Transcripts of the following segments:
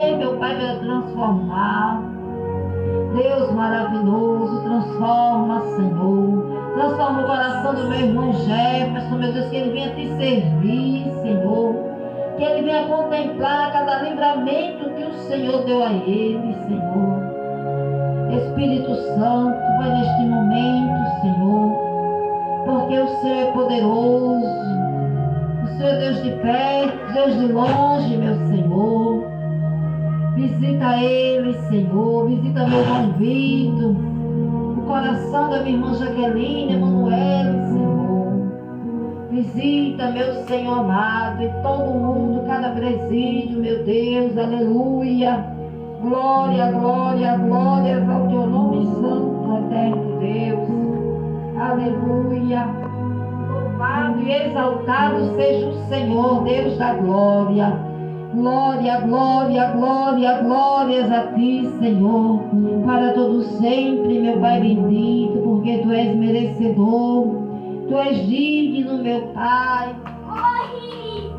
Meu Pai, vai transformar. Deus maravilhoso, transforma, Senhor. Transforma o coração do meu irmão Jefferson, meu Deus, que ele venha te servir, Senhor. Que ele venha contemplar cada livramento que o Senhor deu a ele, Senhor. Espírito Santo, vai neste momento, Senhor, porque o Senhor é poderoso. O Senhor é Deus de perto, Deus de longe, meu Senhor. Visita ele, Senhor. Visita meu irmão Vitor, o coração da minha irmã Jaqueline, Emanuele, Senhor. Visita, meu Senhor amado, e todo mundo, cada presídio, meu Deus, aleluia. Glória, glória, glórias ao teu nome santo, eterno Deus. Aleluia. Louvado e exaltado seja o Senhor, Deus da glória. Glória, glória, glória, glórias a ti, Senhor, para todo sempre, meu Pai bendito, porque tu és merecedor, tu és digno, meu Pai.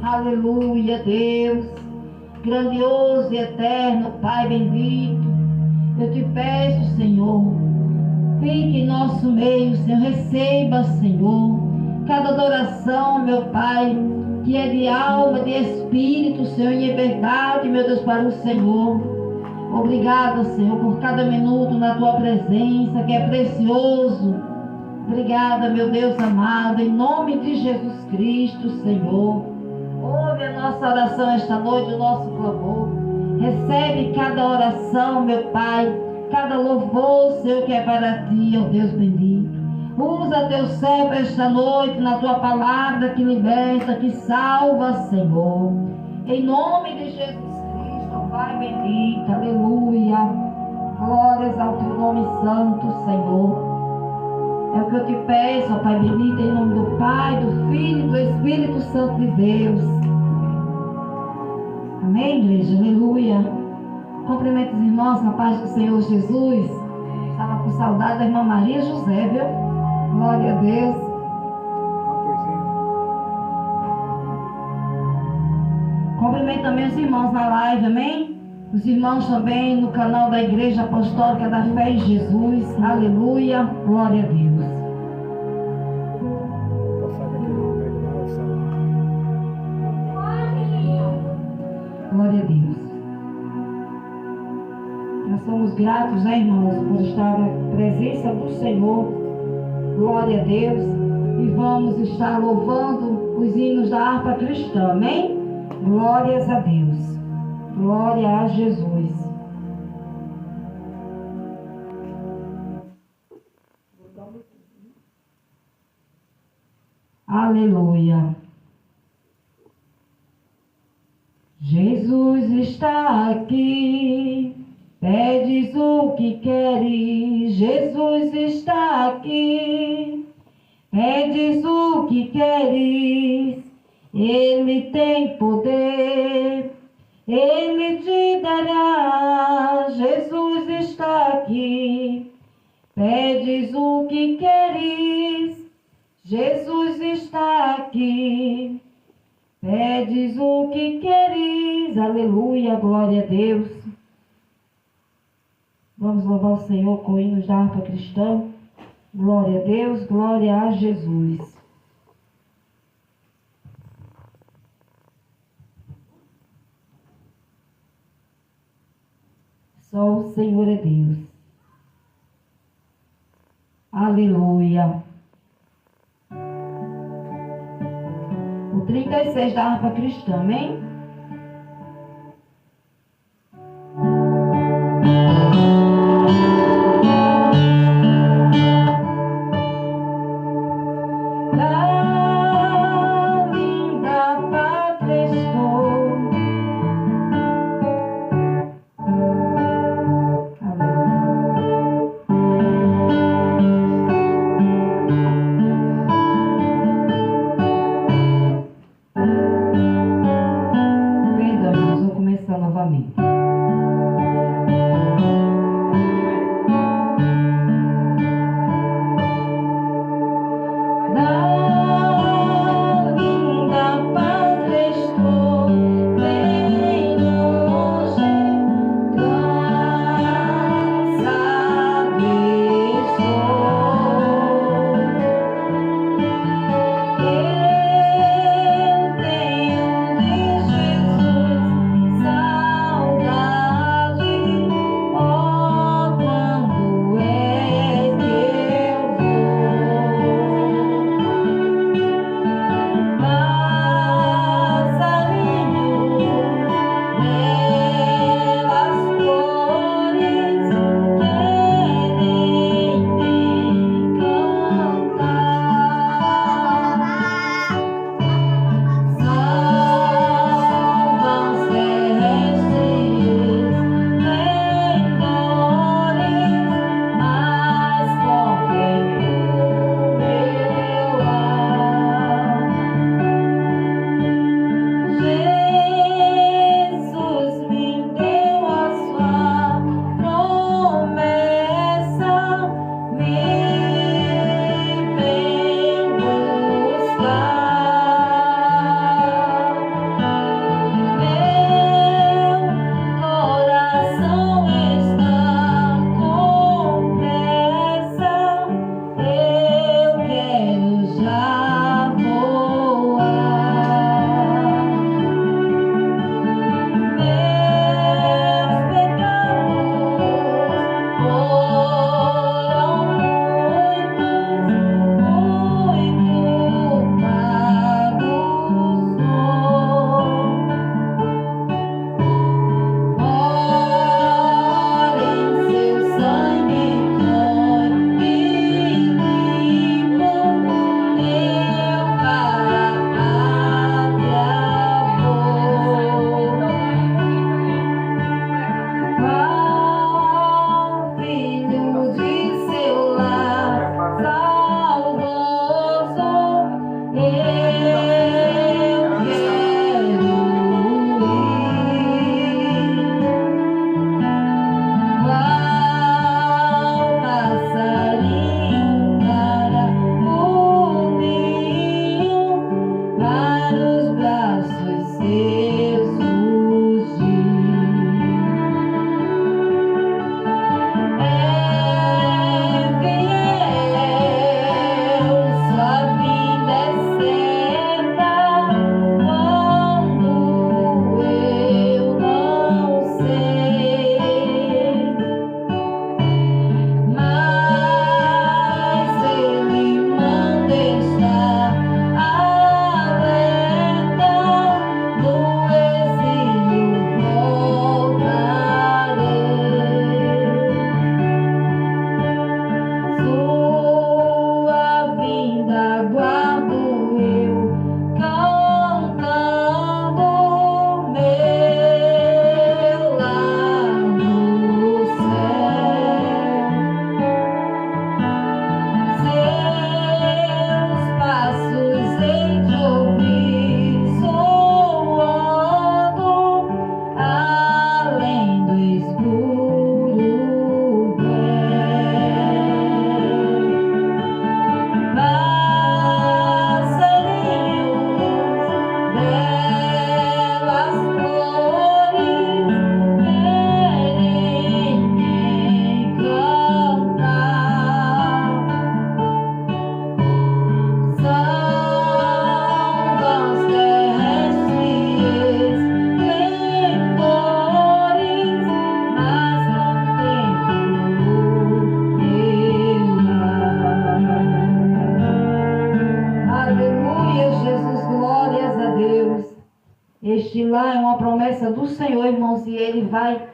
Aleluia, Deus, grandioso e eterno, Pai bendito. Eu te peço, Senhor, fique em nosso meio, Senhor, receba, Senhor, cada adoração, meu Pai, que é de alma, de espírito, Senhor, em verdade, meu Deus, para o Senhor. Obrigada, Senhor, por cada minuto na tua presença, que é precioso. Obrigada, meu Deus amado, em nome de Jesus Cristo, Senhor. Ouve a nossa oração esta noite, o nosso clamor. Recebe cada oração, meu Pai, cada louvor, Senhor, que é para ti, ó Deus bendito. Usa teu servo esta noite na tua palavra que liberta, que salva, Senhor. Em nome de Jesus Cristo, Pai bendito, aleluia. Glórias ao teu nome santo, Senhor. É o que eu te peço, ó Pai bendito, em nome do Pai, do Filho e do Espírito Santo de Deus. Amém, igreja? Aleluia. Cumprimento os irmãos na paz do Senhor Jesus. Estava com saudade da irmã Maria José, viu? Glória a Deus. Cumprimento também os irmãos na live, amém? Os irmãos também no canal da Igreja Apostólica da Fé em Jesus. Aleluia. Glória a Deus. Glória a Deus. Nós somos gratos, né, irmãos, por estar na presença do Senhor. Glória a Deus. E vamos estar louvando os hinos da harpa cristã, amém? Glórias a Deus. Glória a Jesus. Aleluia. Jesus está aqui. Pedes o que queres, Jesus está aqui. Pedes o que queres, Ele tem poder, Ele te dará. Jesus está aqui. Pedes o que queres, Jesus está aqui. Pedes o que queres, aleluia, glória a Deus. Vamos louvar o Senhor com hinos da harpa cristã. Glória a Deus, glória a Jesus. Só o Senhor é Deus. Aleluia. O 36 da harpa cristã, amém? promessa do Senhor, irmãos, e Ele vai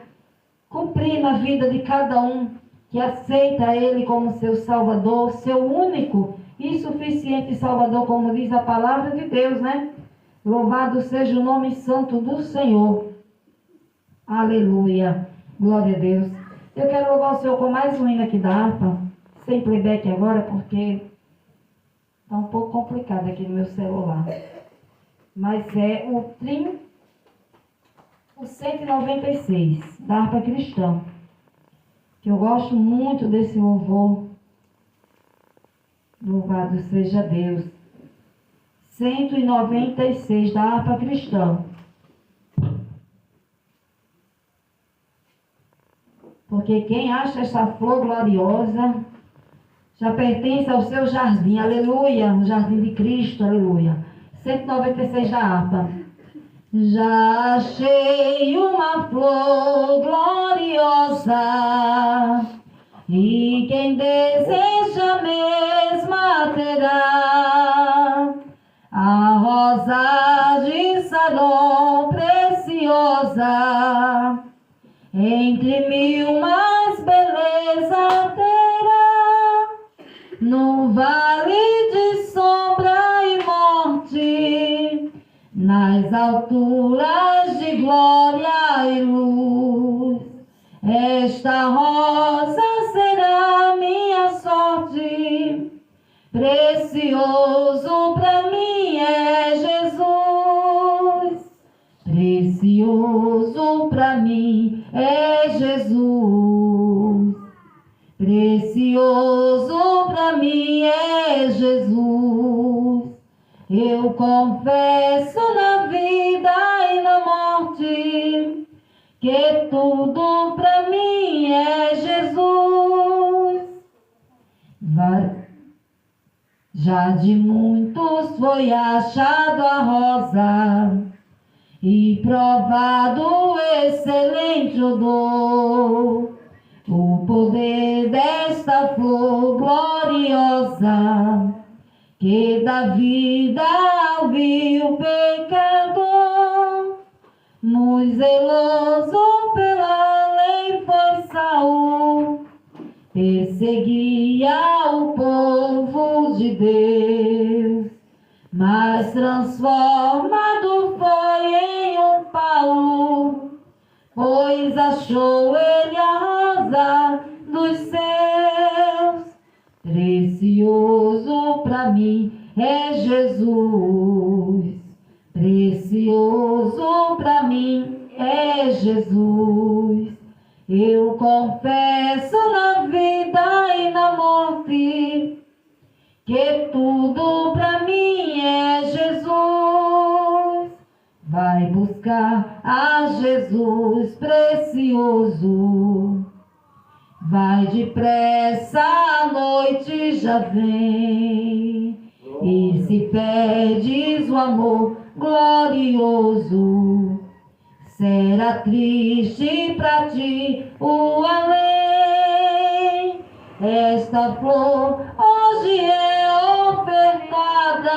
cumprir na vida de cada um que aceita Ele como seu Salvador, seu único e suficiente Salvador, como diz a palavra de Deus, né? Louvado seja o nome santo do Senhor. Aleluia. Glória a Deus. Eu quero louvar o Senhor com mais um hino aqui da harpa, sem playback agora, porque está um pouco complicado aqui no meu celular. Mas é o 196, da harpa cristã. Que eu gosto muito desse louvor. Louvado seja Deus. 196, da harpa cristã. Porque quem acha essa flor gloriosa já pertence ao seu jardim, aleluia, o jardim de Cristo, aleluia. 196 da harpa. Já achei uma flor gloriosa, e quem deseja a mesma terá, a rosa de Saron preciosa, entre mil mais beleza terá, no vale de sombra e morte, nas alturas de glória e luz. Esta rosa será minha sorte, precioso para mim é Jesus. Precioso para mim é Jesus. Precioso para mim é Jesus. Eu confesso na vida e na morte que tudo para mim é Jesus. Já de muitos foi achado a rosa e provado excelente odor, o poder desta flor gloriosa, que dá vida ao vil pecador. Muito zeloso pela lei foi Saul, perseguia o povo de Deus, mas transformado foi em um Paulo, pois achou ele a rosa dos céus. Precioso para mim é Jesus. Precioso para mim é Jesus. Eu confesso na vida e na morte que tudo para mim é Jesus. Vai buscar a Jesus precioso. Vai depressa, a noite já vem. E se perdes o amor glorioso, será triste para ti o além. Esta flor hoje é ofertada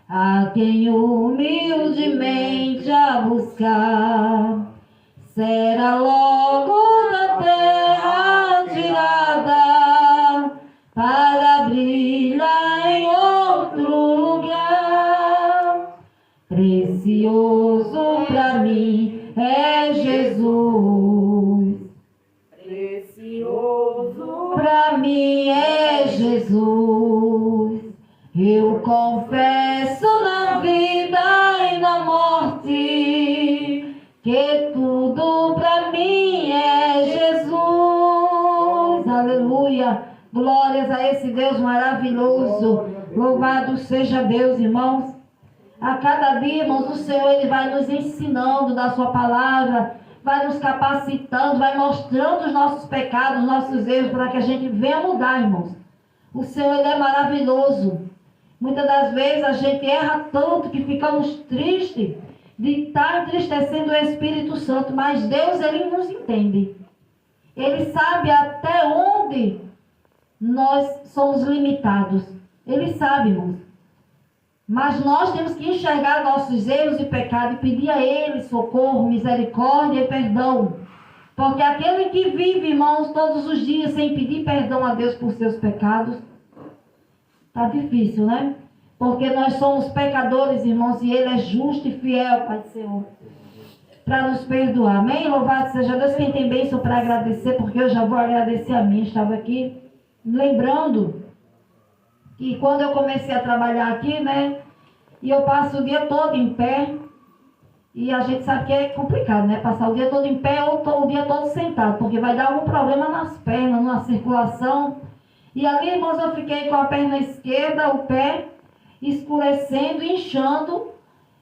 a quem humildemente a buscar. Será logo da terra tirada para brilhar em outro lugar. Precioso para mim é Jesus. Precioso para mim é Jesus. Eu confesso na vida e na morte que tudo para mim é Jesus. Aleluia. Glórias a esse Deus maravilhoso. Louvado seja Deus, irmãos. A cada dia, irmãos, o Senhor Ele vai nos ensinando da sua palavra, vai nos capacitando, vai mostrando os nossos pecados, os nossos erros, para que a gente venha mudar, irmãos. O Senhor Ele é maravilhoso. Muitas das vezes a gente erra tanto que ficamos tristes de estar entristecendo o Espírito Santo, mas Deus, Ele nos entende. Ele sabe até onde nós somos limitados. Ele sabe, irmãos. Mas nós temos que enxergar nossos erros e pecados e pedir a Ele socorro, misericórdia e perdão. Porque aquele que vive, irmãos, todos os dias sem pedir perdão a Deus por seus pecados, está difícil, né? Porque nós somos pecadores, irmãos, e Ele é justo e fiel, Pai do Senhor, para nos perdoar. Amém? Louvado seja Deus. Quem tem bênção para agradecer, porque eu já vou agradecer a mim. Estava aqui lembrando que quando eu comecei a trabalhar aqui, né? E eu passo o dia todo em pé. E a gente sabe que é complicado, né? Passar o dia todo em pé ou o dia todo sentado, porque vai dar algum problema nas pernas, na circulação. E ali, irmãos, eu fiquei com a perna esquerda, o pé escurecendo, inchando.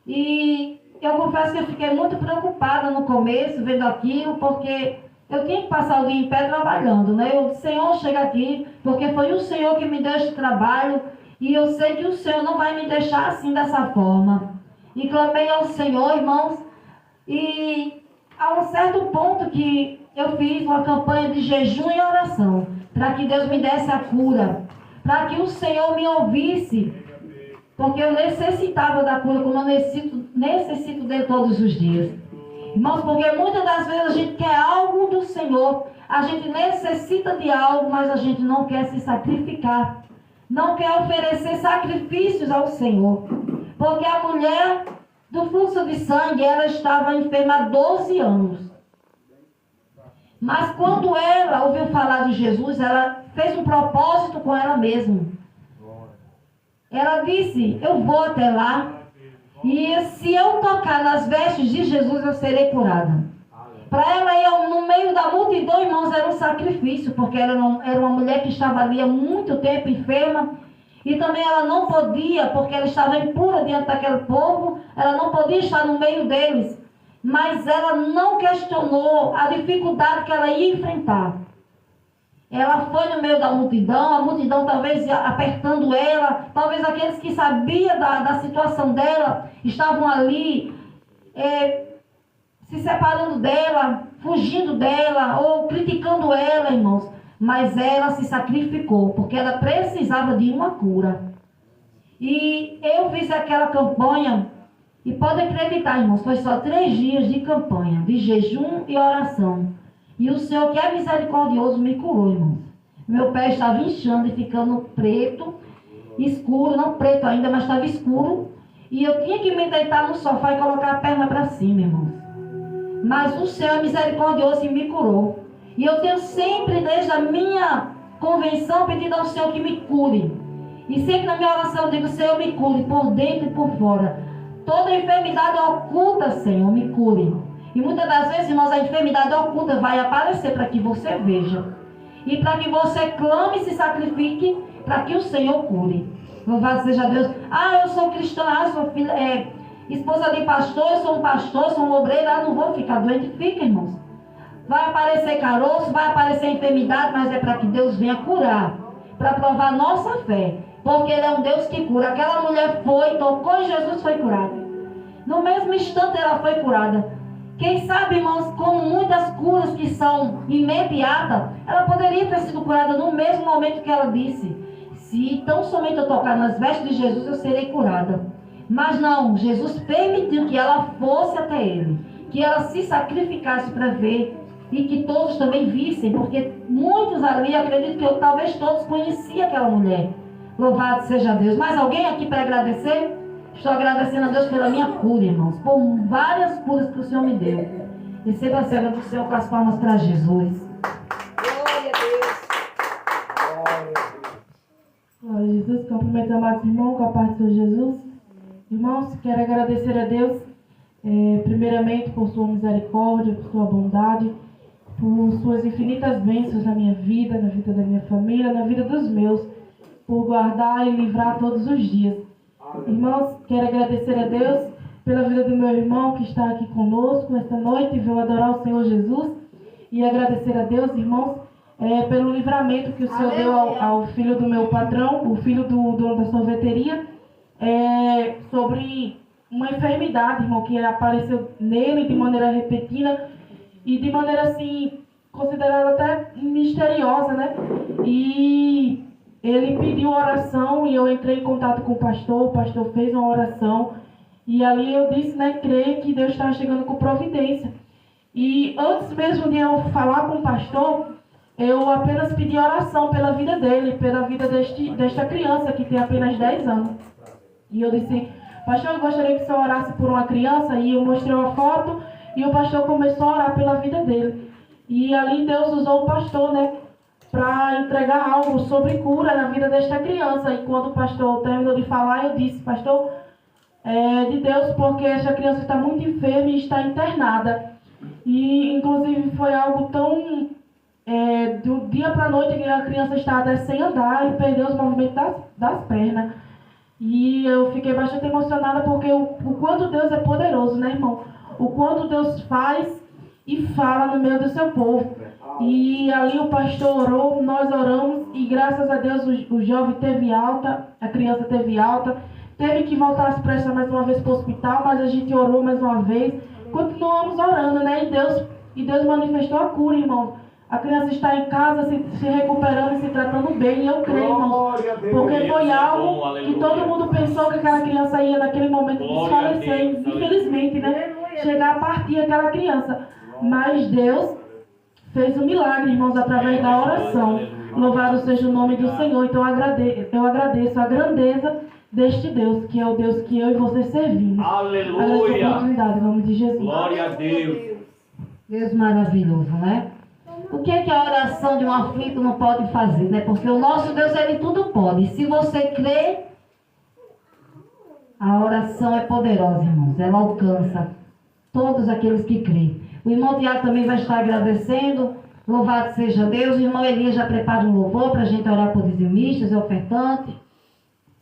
E eu confesso que eu fiquei muito preocupada no começo, vendo aquilo, porque eu tinha que passar o dia em pé trabalhando, né? Eu disse, Senhor, chega aqui, porque foi o Senhor que me deu este trabalho, e eu sei que o Senhor não vai me deixar assim, dessa forma. E clamei ao Senhor, irmãos, e a um certo ponto que eu fiz uma campanha de jejum e oração, para que Deus me desse a cura, para que o Senhor me ouvisse, porque eu necessitava da cura, como eu necessito dele todos os dias. Irmãos, porque muitas das vezes a gente quer algo do Senhor, a gente necessita de algo, mas a gente não quer se sacrificar, não quer oferecer sacrifícios ao Senhor. Porque a mulher do fluxo de sangue, ela estava enferma há 12 anos. Mas quando ela ouviu falar de Jesus, ela fez um propósito com ela mesma. Ela disse, eu vou até lá, e se eu tocar nas vestes de Jesus, eu serei curada. Para ela ir no meio da multidão, irmãos, era um sacrifício, porque ela era uma mulher que estava ali há muito tempo enferma, e também ela não podia, porque ela estava impura diante daquele povo, ela não podia estar no meio deles, mas ela não questionou a dificuldade que ela ia enfrentar. Ela foi no meio da multidão, a multidão talvez apertando ela, talvez aqueles que sabiam da situação dela, estavam ali se separando dela, fugindo dela, ou criticando ela, irmãos. Mas ela se sacrificou, porque ela precisava de uma cura. E eu fiz aquela campanha, e pode acreditar, irmãos, foi só 3 dias de campanha, de jejum e oração. E o Senhor, que é misericordioso, me curou, irmãos. Meu pé estava inchando e ficando preto, escuro, não preto ainda, mas estava escuro. E eu tinha que me deitar no sofá e colocar a perna para cima, irmãos. Mas o Senhor é misericordioso e me curou. E eu tenho sempre, desde a minha convenção, pedido ao Senhor que me cure. E sempre na minha oração eu digo, Senhor, me cure, por dentro e por fora. Toda enfermidade oculta, Senhor, me cure. E muitas das vezes, irmãos, a enfermidade oculta vai aparecer para que você veja. E para que você clame e se sacrifique para que o Senhor cure. Louvado seja Deus. Ah, eu sou cristã, eu sou filha, esposa de pastor, eu sou um pastor, sou um obreiro, não vou ficar doente. Fica, irmãos. Vai aparecer caroço, vai aparecer enfermidade, mas é para que Deus venha curar. Para provar nossa fé. Porque Ele é um Deus que cura. Aquela mulher foi, tocou em Jesus, foi curada. No mesmo instante ela foi curada. Quem sabe, irmãos, como muitas curas que são imediatas, ela poderia ter sido curada no mesmo momento que ela disse. Se tão somente eu tocar nas vestes de Jesus, eu serei curada. Mas não, Jesus permitiu que ela fosse até Ele. Que ela se sacrificasse para ver. E que todos também vissem, porque muitos ali, acredito que eu, talvez todos conheciam aquela mulher. Louvado seja Deus. Mais alguém aqui para agradecer? Estou agradecendo a Deus pela minha cura, irmãos. Por várias curas que o Senhor me deu. Receba a cena do Senhor com as palmas para Jesus. Glória a Deus. Glória a Deus. Glória a Jesus. Cumprimento, amados irmãos, com a paz do Senhor Jesus. Irmãos, quero agradecer a Deus, primeiramente, por sua misericórdia, por sua bondade, por suas infinitas bênçãos na minha vida, na vida da minha família, na vida dos meus, por guardar e livrar todos os dias. Irmãos, quero agradecer a Deus pela vida do meu irmão que está aqui conosco esta noite e veio adorar o Senhor Jesus. E agradecer a Deus, irmãos, pelo livramento que o Senhor deu ao filho do meu patrão, o filho do dono da sorveteria, sobre uma enfermidade, irmão, que apareceu nele de maneira repentina e de maneira assim, considerada até misteriosa, né? E ele pediu oração e eu entrei em contato com o pastor fez uma oração e ali eu disse, né, creio que Deus estava chegando com providência. E antes mesmo de eu falar com o pastor, eu apenas pedi oração pela vida dele, pela vida desta criança que tem apenas 10 anos. E eu disse, pastor, eu gostaria que o senhor orasse por uma criança, e eu mostrei uma foto e o pastor começou a orar pela vida dele. E ali Deus usou o pastor, né, para entregar algo sobre cura na vida desta criança. E quando o pastor terminou de falar, eu disse, pastor, é de Deus, porque essa criança está muito enferma e está internada. E inclusive foi algo tão... do dia para a noite que a criança estava sem andar e perdeu os movimentos das pernas. E eu fiquei bastante emocionada porque o quanto Deus é poderoso, né, irmão? O quanto Deus faz e fala no meio do seu povo. E ali o pastor orou, nós oramos e graças a Deus o jovem teve alta, a criança teve alta, teve que voltar às pressas mais uma vez para o hospital, mas a gente orou mais uma vez, continuamos orando, né? E Deus manifestou a cura, irmão. A criança está em casa se recuperando e se tratando bem, e eu creio, irmão, porque foi algo que todo mundo pensou que aquela criança ia naquele momento desfalecer, infelizmente, né? Chegar a partir aquela criança. Mas Deus fez um milagre, irmãos, através da oração. Louvado seja o nome do Senhor. Então eu agradeço a grandeza deste Deus, que é o Deus que eu e você servimos. Aleluia! Oportunidade, em nome de Jesus. Glória a Deus! Deus maravilhoso, né? O que é que a oração de um aflito não pode fazer, né? Porque o nosso Deus, ele tudo pode. E se você crê, a oração é poderosa, irmãos. Ela alcança todos aqueles que creem. O irmão Tiago também vai estar agradecendo. Louvado seja Deus. O irmão Elias já prepara um louvor para a gente orar por dizimistas e ofertantes.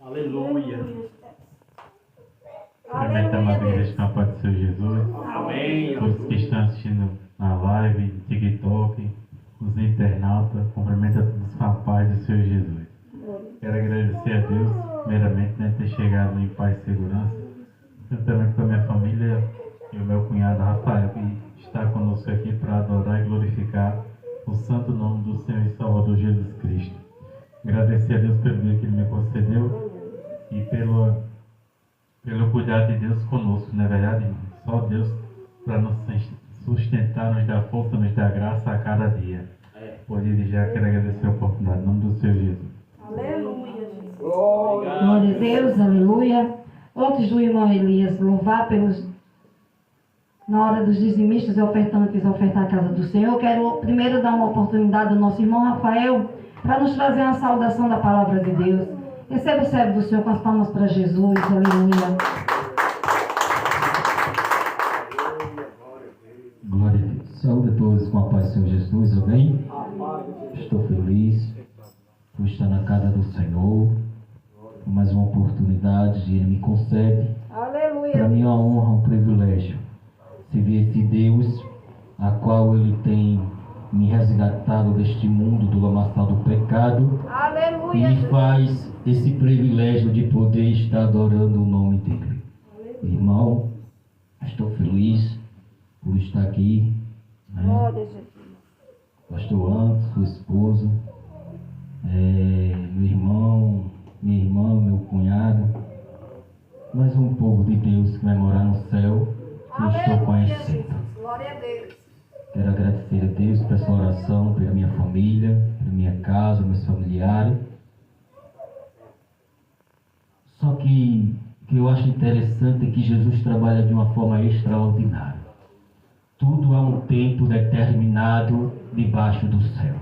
Aleluia! Cumprimento a amada igreja com a paz do Senhor Jesus. Amém! Todos que estão assistindo na live, TikTok, os internautas, cumprimento a todos com a paz do Senhor Jesus. Quero agradecer a Deus, primeiramente, né, ter chegado em paz e segurança, juntamente com a minha família e o meu cunhado Rafael, que está conosco aqui para adorar e glorificar o santo nome do Senhor e Salvador Jesus Cristo. Agradecer a Deus pelo dia que Ele me concedeu e pelo cuidado de Deus conosco, não é verdade, irmão? Só Deus para nos sustentar, nos dar força, nos dar graça a cada dia. Por isso já quero agradecer a oportunidade, em nome do Senhor Jesus. Aleluia, Jesus. Glória a Deus, aleluia. Antes do irmão Elias louvar na hora dos dizimistas e ofertantes ofertar a casa do Senhor, eu quero primeiro dar uma oportunidade ao nosso irmão Rafael para nos trazer uma saudação da palavra de Deus. Receba o servo do Senhor com as palmas para Jesus, aleluia. Glória a Deus. Saúde a todos com a paz do Senhor Jesus, amém? Estou feliz por estar na casa do Senhor, mais uma oportunidade que Ele me concede. Aleluia. Para mim é uma honra, um privilégio servir esse Deus, a qual Ele tem me resgatado deste mundo do lamaçal do pecado, Aleluia. e me faz esse privilégio de poder estar adorando o nome dEle. Irmão, estou feliz por estar aqui, né? Glória a Jesus. Pastor Antes, sua esposa, meu irmão, minha irmã, meu cunhado, mais um povo de Deus que vai morar no céu, que eu estou conhecendo. Glória a Deus. Quero agradecer a Deus por essa oração, pela minha família, pela minha casa, meus familiares. Só que o que eu acho interessante é que Jesus trabalha de uma forma extraordinária. Tudo há um tempo determinado debaixo do céu.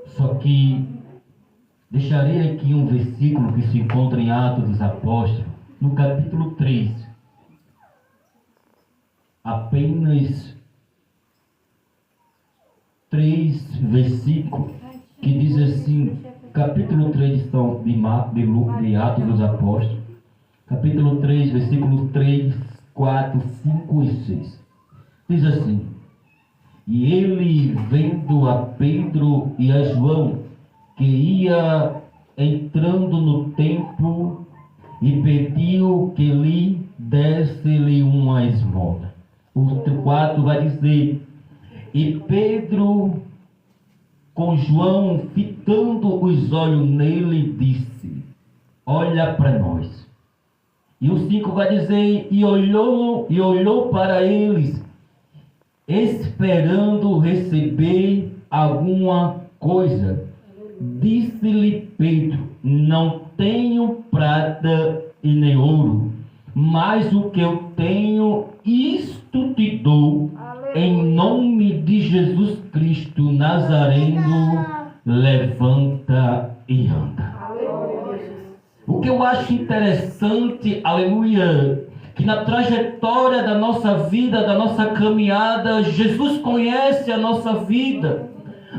Só que deixarei aqui um versículo que se encontra em Atos dos Apóstolos, no capítulo 3. Apenas 3 versículos, que diz assim, capítulo 3 de Atos dos Apóstolos, capítulo 3, versículos 3, 4, 5 e 6. Diz assim: e ele, vendo a Pedro e a João, que ia entrando no templo, e pediu que lhe desse-lhe uma esmola. O 4 vai dizer: e Pedro com João fitando os olhos nele, disse: olha para nós. E o 5 vai dizer: e olhou para eles, esperando receber alguma coisa. Disse-lhe Pedro: não tenho prata e nem ouro, mas o que eu tenho, isto te dou. Em nome de Jesus Cristo Nazareno, levanta e anda. O que eu acho interessante, aleluia, que na trajetória da nossa vida, da nossa caminhada, Jesus conhece a nossa vida.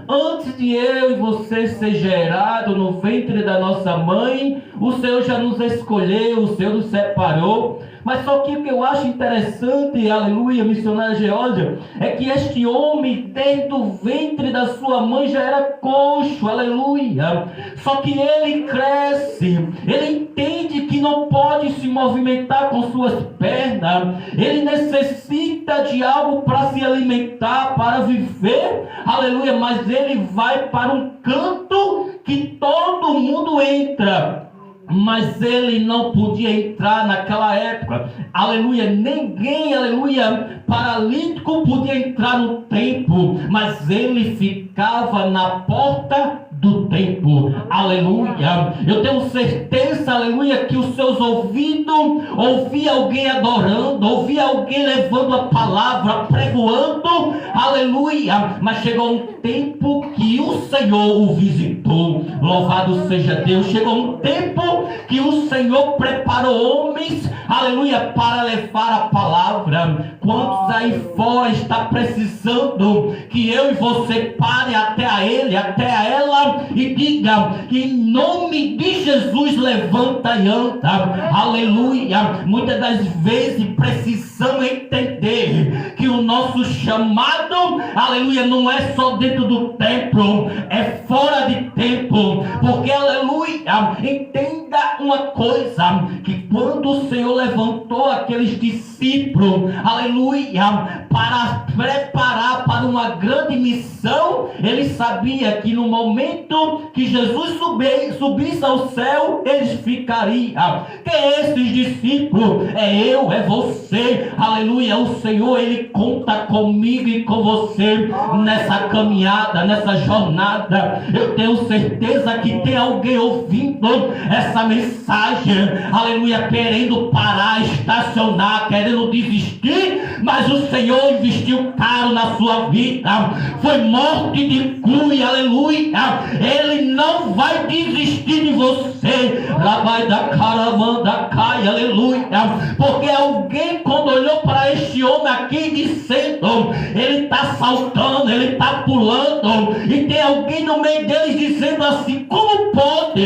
Antes de eu e você ser gerado no ventre da nossa mãe, o Senhor já nos escolheu, o Senhor nos separou. Mas só que o que eu acho interessante, aleluia, missionária Geórgia, é que este homem, desde o ventre da sua mãe, já era coxo, aleluia. Só que ele cresce, ele entende que não pode se movimentar com suas pernas, ele necessita de algo para se alimentar, para viver, aleluia. Mas ele vai para um canto que todo mundo entra, mas ele não podia entrar naquela época, aleluia. Ninguém, aleluia, paralítico podia entrar no templo, mas ele ficava na porta do templo, aleluia. Eu tenho certeza, aleluia, que os seus ouvidos ouvia alguém adorando, ouvia alguém levando a palavra, pregoando, aleluia. Mas chegou um tempo que o Senhor o visitou, louvado seja Deus. Chegou um tempo que o Senhor preparou homens, aleluia, para levar a palavra. Quantos aí fora está precisando que eu e você pare até a ele, até a ela, e diga: em nome de Jesus, levanta e anda, aleluia. Muitas das vezes precisamos entender que o nosso chamado, aleluia, não é só dentro do templo, é fora de templo. Porque, aleluia, entenda uma coisa, que quando o Senhor levantou aqueles discípulos, aleluia, para preparar para uma grande missão, ele sabia que no momento que Jesus subisse ao céu, eles ficariam. Quem é esses discípulos? É eu, é você, aleluia. O Senhor, ele conta comigo e com você nessa caminhada, nessa jornada. Eu tenho certeza que tem alguém ouvindo essa mensagem, aleluia, querendo parar, estacionar, querendo desistir, mas o Senhor investiu caro na sua vida. Foi morte de cruz, aleluia. Ele não vai desistir de você. Lá vai da caramanda cai, aleluia. Porque alguém, quando olhou para este homem aqui dizendo, ele está saltando, ele está pulando, e tem alguém no meio deles dizendo assim: como pode?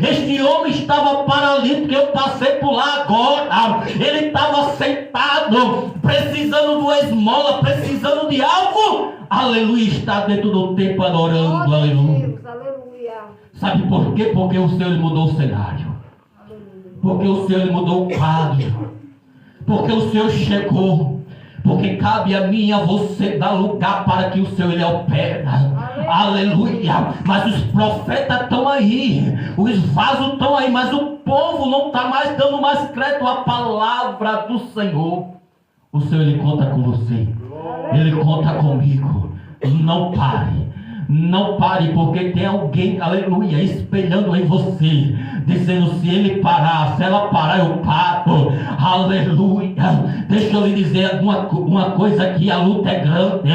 Este homem estava paralítico, eu passei por lá agora. Ele estava sentado, precisando de uma esmola, precisando de algo, aleluia, está dentro do templo adorando, aleluia. Sabe por quê? Porque o Senhor mudou o cenário, porque o Senhor mudou o quadro, porque o Senhor chegou. Porque cabe a mim e a você dar lugar para que o Senhor ele opera. Aleluia. Mas os profetas estão aí, os vasos estão aí, mas o povo não está mais dando mais crédito à palavra do Senhor. O Senhor ele conta com você, ele conta comigo. Não pare. Não pare, porque tem alguém, aleluia, espelhando em você, dizendo: se ele parar, se ela parar, eu paro, aleluia. Deixa eu lhe dizer uma coisa aqui: a luta é grande,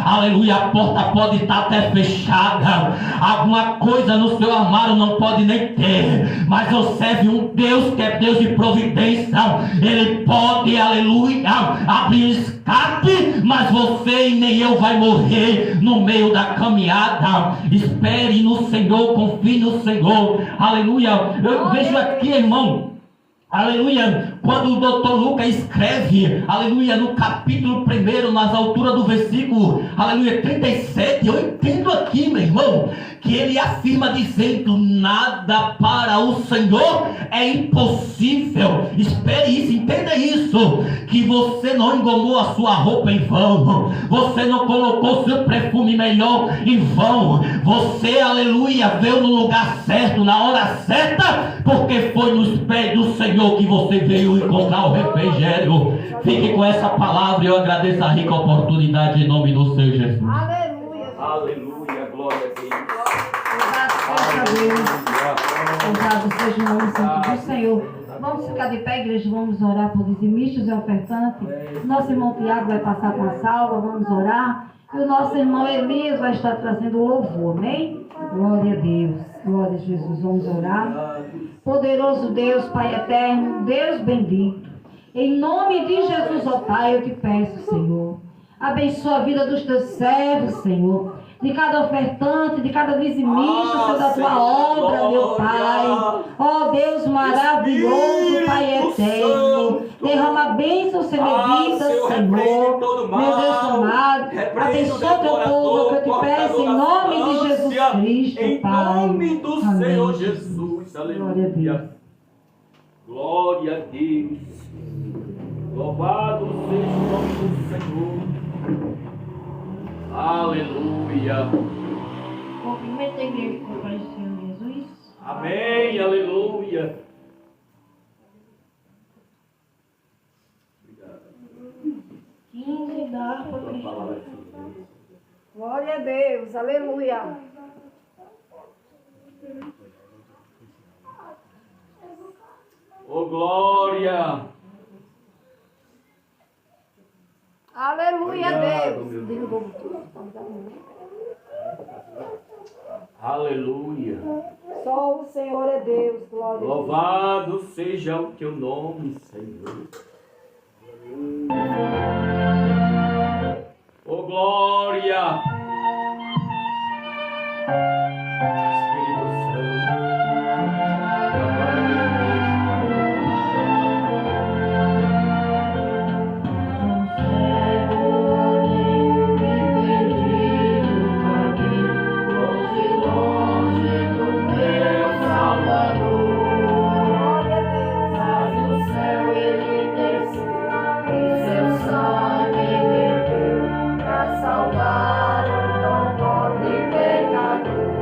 aleluia. A porta pode estar até fechada, alguma coisa no seu armário não pode nem ter, mas eu serve um Deus que é Deus de providência. Ele pode, aleluia, abrir escape, mas você e nem eu vai morrer no meio da caminhada. Espere no Senhor, confie no Senhor, aleluia. Eu vejo aqui, irmão, Aleluia, quando o doutor Lucas escreve, aleluia, no capítulo 1, nas alturas do versículo, aleluia, 37, eu entendo aqui, meu irmão, que ele afirma dizendo: nada para o Senhor é impossível. Espere isso, entenda isso, que você não engomou a sua roupa em vão, você não colocou seu perfume melhor em vão, você, aleluia, veio no lugar certo, na hora certa, porque foi nos pés do Senhor que você veio encontrar o refrigério. Fique com essa palavra e eu agradeço a rica oportunidade em nome do Senhor Jesus. Aleluia. Aleluia, glória a Deus. Louvado seja o nome santo do Senhor. Vamos ficar de pé, igreja, vamos orar por dizimistas e ofertantes. Nosso irmão Tiago vai passar com a salva, vamos orar. E o nosso irmão Elias vai estar trazendo louvor, amém? Glória a Deus, glória a Jesus, vamos orar. Poderoso Deus, Pai eterno, Deus bendito, em nome de Jesus, ó Pai, eu te peço, Senhor, abençoa a vida dos teus servos, Senhor, de cada ofertante, de cada dizimista, Senhor, da tua obra, meu Pai. Ó Deus maravilhoso, Pai eterno, derrama bênção sem medida, Senhor. Meu Deus amado, abençoa teu povo, que eu te peço, em nome de Jesus Cristo, Pai. Em nome do Amém. Senhor Jesus. Glória a Deus. Aleluia. Glória a Deus. Louvado seja o nome do Senhor. Aleluia. Cumprimento a igreja com o Pai do Senhor Jesus. Amém. Aleluia. 15 da harpa cristã. Glória a Deus. Aleluia. Oh, glória. Aleluia, Obrigado, Deus. meu Aleluia. Só o Senhor é Deus. Glória a Deus. Louvado seja o teu nome, Senhor. Oh, glória. Espírito Santo. Glória a Deus. Salvar o tão pobre pecador.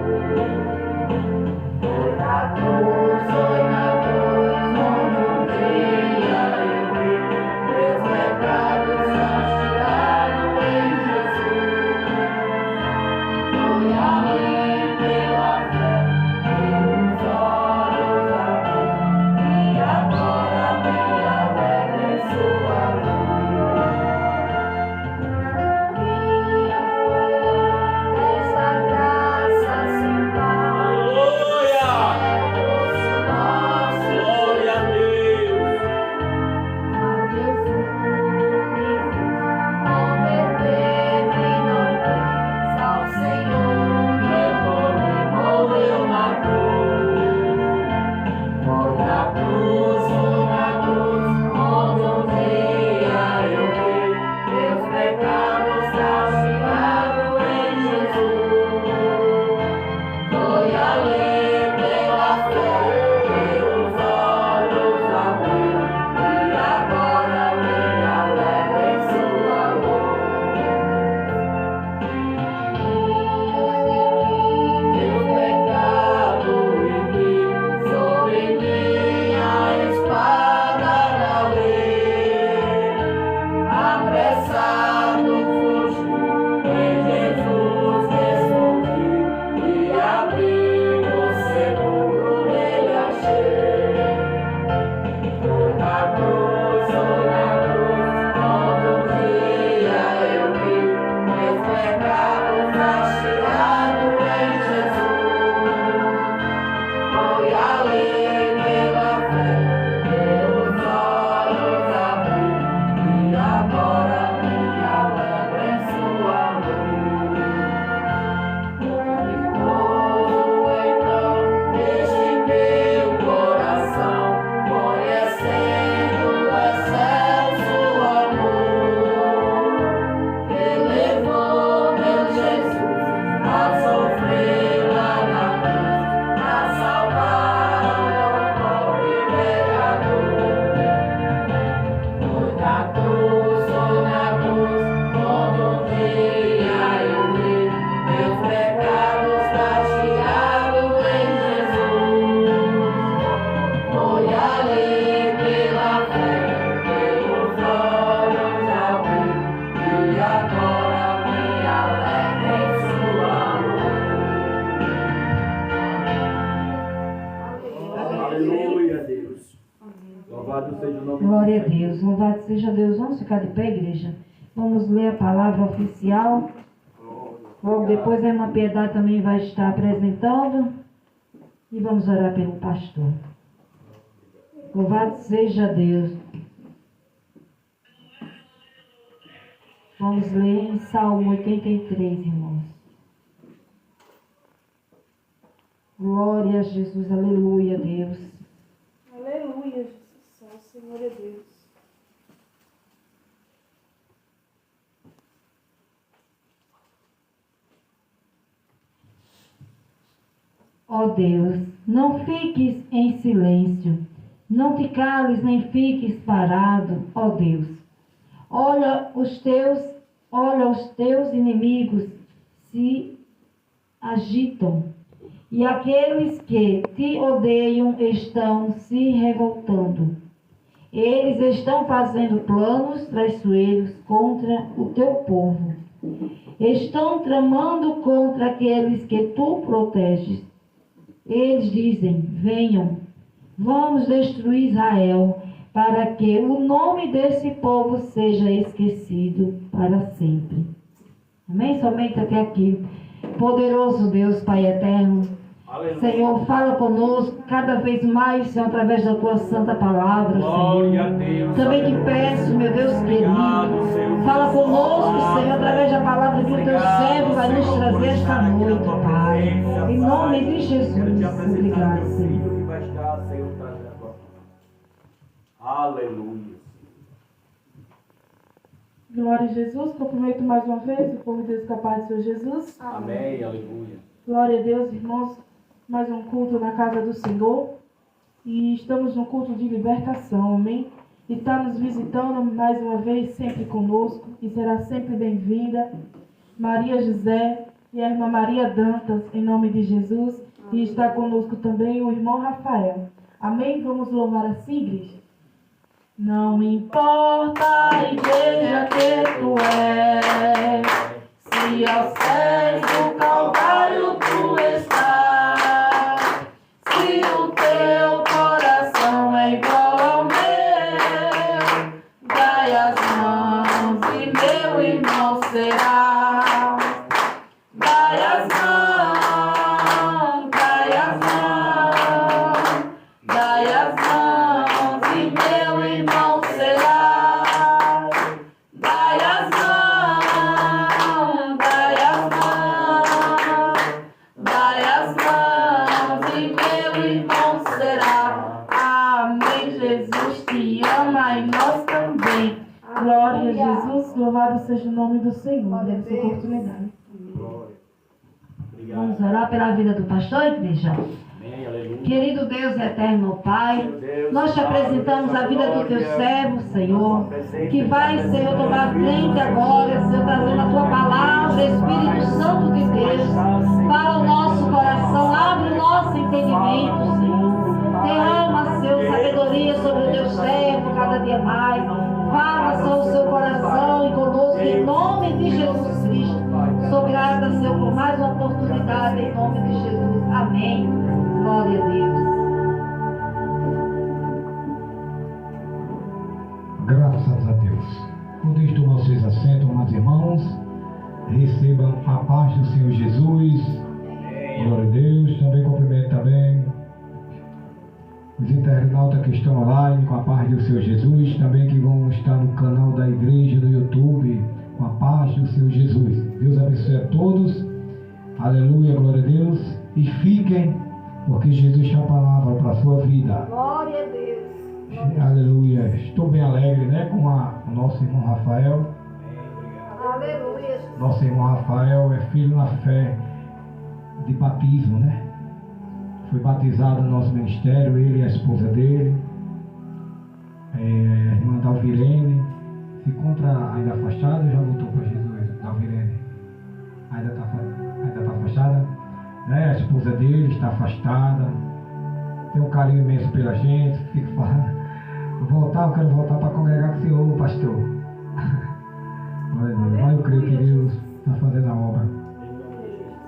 Louvado seja o nome Glória a do Senhor. Deus. Louvado seja Deus. Vamos ficar de pé, igreja? Vamos ler a palavra oficial. Logo depois a irmã Piedade também vai estar apresentando. E vamos orar pelo pastor. Louvado seja Deus. Vamos ler em Salmo 83, irmãos. Glória a Jesus, aleluia, Deus. Aleluia, Jesus. O Senhor é Deus. Ó Deus, não fiques em silêncio, não te cales nem fiques parado, ó Deus. Olha os teus inimigos se agitam, e aqueles que te odeiam estão se revoltando. Eles estão fazendo planos traiçoeiros contra o teu povo. Estão tramando contra aqueles que tu proteges. Eles dizem: venham, vamos destruir Israel, para que o nome desse povo seja esquecido para sempre. Amém? Somente até aqui. Poderoso Deus, Pai eterno, Aleluia. Senhor, fala conosco cada vez mais, Senhor, através da tua santa palavra, Glória a Senhor. Deus. Também te peço, meu Deus Obrigado, Senhor. querido, fala conosco, Senhor, através da palavra que o teu servo vai nos trazer esta noite, Pai. Em nome de Jesus. Quero te apresentar Obrigado, teu Senhor. filho que vai estar, Senhor, trazendo a tua palavra. Aleluia. Glória a Jesus. Cumprimento mais uma vez o povo de Deus capaz do Senhor Jesus. Amém. Aleluia. Glória a Deus, irmãos. Mais um culto na casa do Senhor. E estamos no culto de libertação, amém? E está nos visitando mais uma vez, sempre conosco. E será sempre bem-vinda Maria José e a irmã Maria Dantas, em nome de Jesus. E está conosco também o irmão Rafael. Amém? Vamos louvar assim, igreja? Não importa a igreja que tu és, se aos pés do Calvário tu estás, se o teu coração é igual ao meu, dai as mãos e meu irmão será. Dai as mãos, dai as mãos, dai as mãos e meu irmão será. Dai as mãos, dai as mãos, dai as mãos e meu irmão será. Amém. Jesus te ama e nós também. Glória a Jesus, louvado seja o nome do Senhor nessa oportunidade. Glória. Obrigado. Vamos orar pela vida do pastor, igreja? Amém. Aleluia. Querido Deus eterno, Pai, nós te apresentamos a vida do teu servo, Senhor, que vai, Senhor, tomar frente agora, Senhor, trazendo a tua palavra, Espírito Santo de Deus, para o nosso coração, abre o nosso entendimento, Senhor. Derrama, Senhor, sabedoria sobre o teu servo cada dia mais. Fala, Senhor, o seu coração e conosco, em nome de Jesus Cristo. Sou grata, Senhor, por mais uma oportunidade, em nome de Jesus. Amém. Glória a Deus. Graças a Deus. Podeis tomar seus assentos, amados irmãos. Recebam a paz do Senhor Jesus. Glória a Deus. Também cumprimento também os internautas que estão online com a paz do Senhor Jesus. Também que vão estar no canal da igreja no YouTube com a paz do Senhor Jesus. Deus abençoe a todos. Aleluia, glória a Deus. E fiquem, porque Jesus tem a palavra para a sua vida. Glória a Deus. Aleluia. Estou bem alegre, né, com o nosso irmão Rafael. Aleluia. Nosso irmão Rafael é filho na fé de batismo, né? Foi batizado no nosso ministério, ele e a esposa dele. A irmã Dalvirene se encontra ainda afastada ou já voltou para Jesus? Dalvirene ainda está afastada, né? A esposa dele está afastada. Tem um carinho imenso pela gente. Fica falando: eu quero voltar para congregar com o Senhor, pastor. Mas eu creio que Deus está fazendo a obra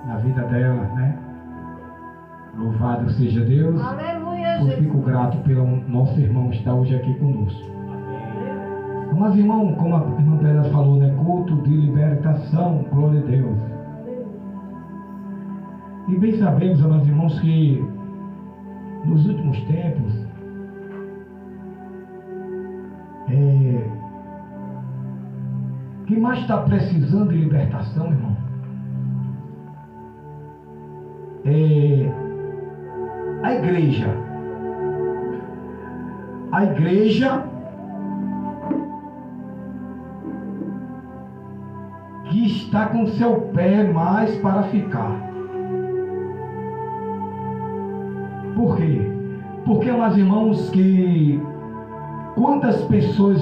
na vida dela, né? Louvado seja Deus. Aleluia, Eu fico grato pelo nosso irmão estar hoje aqui conosco. Mas, irmão, como a irmã Pedra falou, né? Culto de libertação, glória a Deus. E bem sabemos, amados irmãos, que nos últimos tempos, quem mais está precisando de libertação, irmão, é a igreja. A igreja que está com seu pé mais para ficar. Por quê? Porque, meus irmãos, que quantas pessoas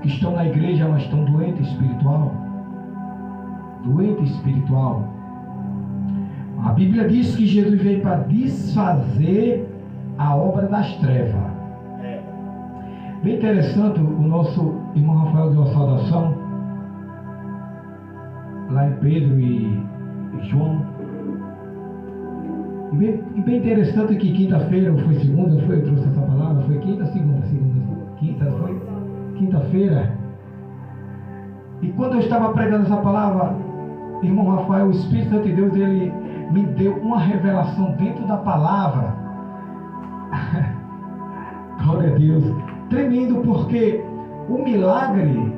que estão na igreja, elas estão doentes espiritual? Doente espiritual. A Bíblia diz que Jesus veio para desfazer a obra das trevas. Bem interessante, o nosso irmão Rafael deu uma saudação lá em Pedro e João. E bem interessante que quinta-feira, ou foi segunda, eu trouxe essa palavra, foi quinta-feira. E quando eu estava pregando essa palavra, irmão Rafael, o Espírito Santo de Deus, ele me deu uma revelação dentro da palavra. Glória a Deus. Tremendo, porque o milagre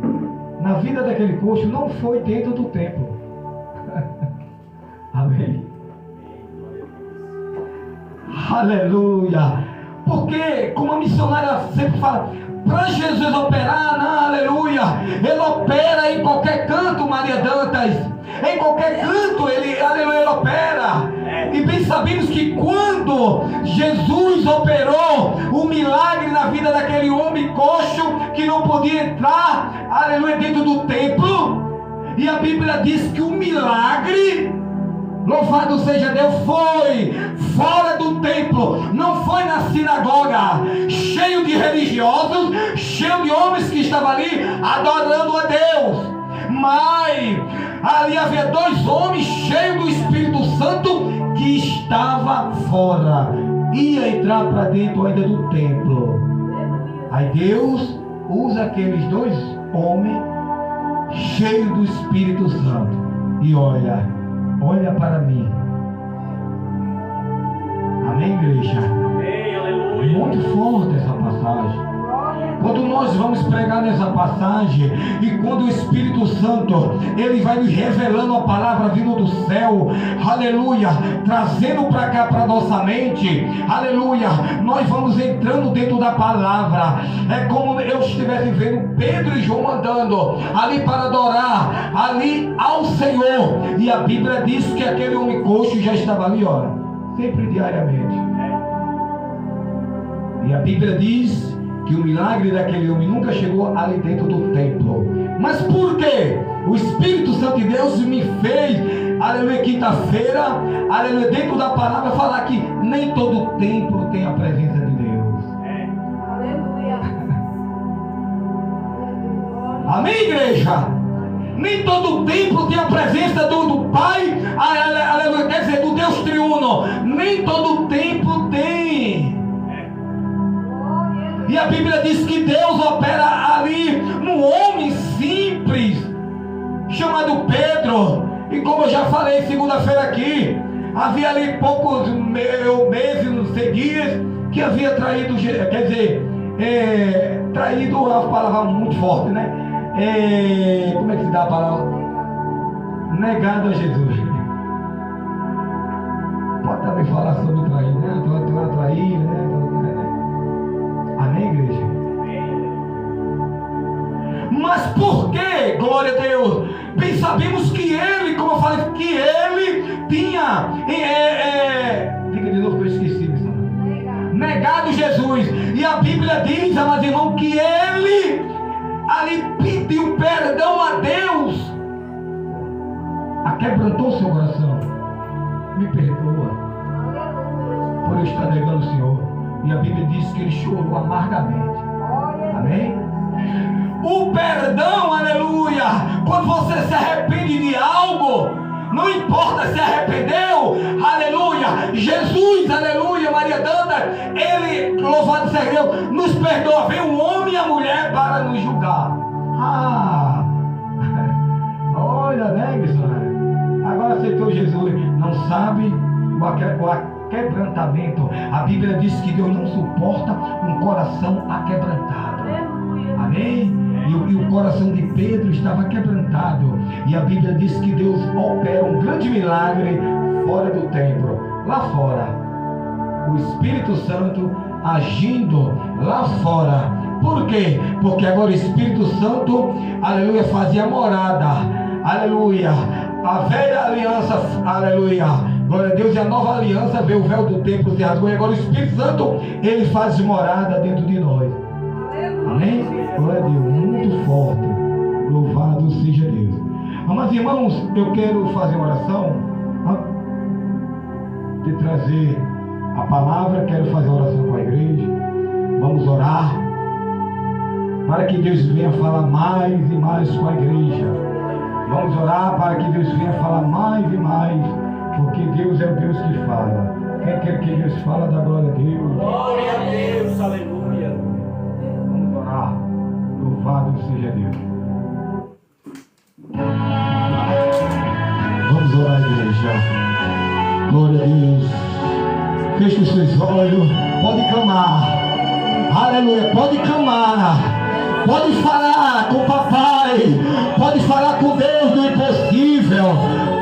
na vida daquele coxo não foi dentro do templo. Amém. Aleluia. Porque, como a missionária sempre fala, para Jesus operar, não, aleluia, ele opera em qualquer canto, Maria Dantas. Em qualquer canto ele, aleluia, ele opera. E bem sabemos que quando Jesus operou o milagre na vida daquele homem coxo que não podia entrar, aleluia, dentro do templo, e a Bíblia diz que o milagre, louvado seja Deus, foi fora do templo, não foi na sinagoga, cheio de religiosos, cheio de homens que estavam ali adorando a Deus, mas ali havia dois homens cheios do Espírito Santo que estava fora, ia entrar para dentro ainda do templo. Aí Deus usa aqueles dois homens cheios do Espírito Santo e olha para mim. Amém, igreja? Amém, aleluia. Muito forte essa passagem. Quando nós vamos pregar nessa passagem, e quando o Espírito Santo, ele vai nos revelando a palavra vindo do céu, aleluia, trazendo para cá, para nossa mente, aleluia, nós vamos entrando dentro da palavra. É como eu estivesse vendo Pedro e João andando ali para adorar ali ao Senhor, e a Bíblia diz que aquele homem coxo já estava ali, ó, sempre diariamente. E a Bíblia diz que o milagre daquele homem nunca chegou ali dentro do templo. Mas por quê? O Espírito Santo de Deus me fez, aleluia, quinta-feira, aleluia, dentro da palavra, falar que nem todo templo tem a presença de Deus. Aleluia. Amém, igreja? Nem todo templo tem a presença do Pai, aleluia, quer dizer, do Deus triuno. Nem todo templo tem. E a Bíblia diz que Deus opera ali num homem simples, chamado Pedro. E como eu já falei segunda-feira aqui, havia ali poucos meses, não sei, dias, que havia traído, quer dizer, traído é uma palavra muito forte, né? Como é que se dá a palavra? Negado a Jesus. Pode também falar sobre trair, né? Tu trair, né? Amém, igreja? Mas por que, glória a Deus? Bem sabemos que ele, como eu falei, que ele tinha diga de novo que eu esqueci, negado Jesus. E a Bíblia diz, amados irmãos, que ele ali pediu perdão a Deus, aquebrantou seu coração. Me perdoa por eu estar negando o Senhor. E a Bíblia diz que ele chorou amargamente. Amém? O perdão, aleluia, quando você se arrepende de algo, não importa se arrependeu, aleluia, Jesus, aleluia, Maria Danta, ele, louvado seja Deus, nos perdoa. Vem o homem e a mulher para nos julgar. Olha, né, Guilherme? Agora aceitou Jesus, não sabe o aquebrantamento. A Bíblia diz que Deus não suporta um coração aquebrantado. Amém? E o coração de Pedro estava quebrantado. E a Bíblia diz que Deus opera um grande milagre fora do templo. Lá fora, o Espírito Santo agindo lá fora. Por quê? Porque agora o Espírito Santo, aleluia, fazia morada. Aleluia. A velha aliança, aleluia, glória a Deus, e a nova aliança veio o véu do templo se rasgou, e agora o Espírito Santo, ele faz morada dentro de nós. Amém? Glória a Deus, muito forte. Louvado seja Deus. Mas irmãos, eu quero fazer uma oração, de trazer a palavra, quero fazer uma oração com a igreja. Vamos orar para que Deus venha falar mais e mais com a igreja. Vamos orar para que Deus venha falar mais e mais, porque Deus é o Deus que fala. Quem quer que Deus fala, dá glória a Deus. Glória a Deus, aleluia. Vamos orar. Louvado seja Deus. Vamos orar, igreja. Glória a Deus. Feche os seus olhos. Pode clamar. Aleluia. Pode clamar. Pode falar com o papai. Pode falar com Deus do impossível.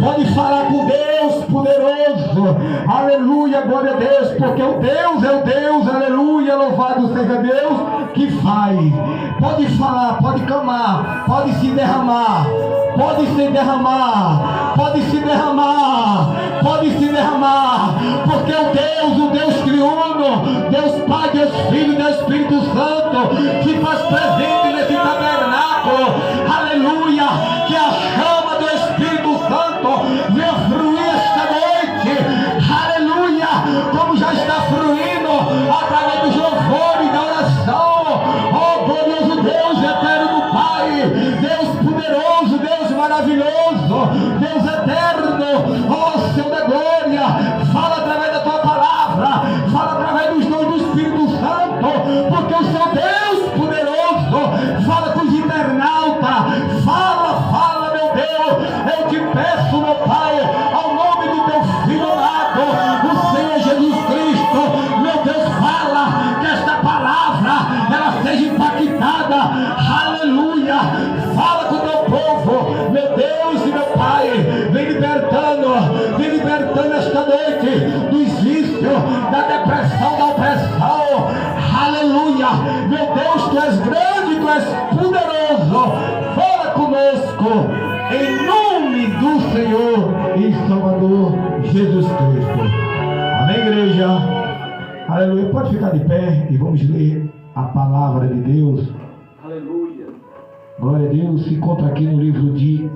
Pode falar com Deus poderoso. Aleluia, glória a Deus. Porque o Deus é o Deus. Aleluia, louvado seja Deus que faz. Pode falar, pode clamar. Pode se derramar. Pode se derramar. Pode se derramar. Pode se derramar. Porque o Deus triuno, Deus Pai, Deus Filho, Deus Espírito Santo, que faz presente nesse tabernáculo. Aleluia. Que a chama do Espírito Santo venha fluir esta noite. Aleluia. Como já está fluindo através dos louvores, da oração. Oh, glorioso Deus, eterno Pai, Deus poderoso, Deus maravilhoso, Deus eterno, oh Senhor da glória, fala através da tua palavra, fala através dos dons do Espírito Santo, porque o Senhor Deus poderoso fala com os internautas, fala, meu Deus, eu te peço, meu Pai, ao nome do teu Filho amado, o Senhor Jesus Cristo, meu Deus, fala que esta palavra ela seja impactada, aleluia, fala com o teu povo, meu Deus e meu Pai, vem libertando esta noite dos vícios, da depressão, da opressão, aleluia, meu Deus, tu és grande, tu és poderoso, fala conosco, em nome do Senhor e Salvador Jesus Cristo. Amém, igreja? Aleluia. Pode ficar de pé e vamos ler a palavra de Deus. Aleluia. Glória a Deus. Se encontra aqui no livro de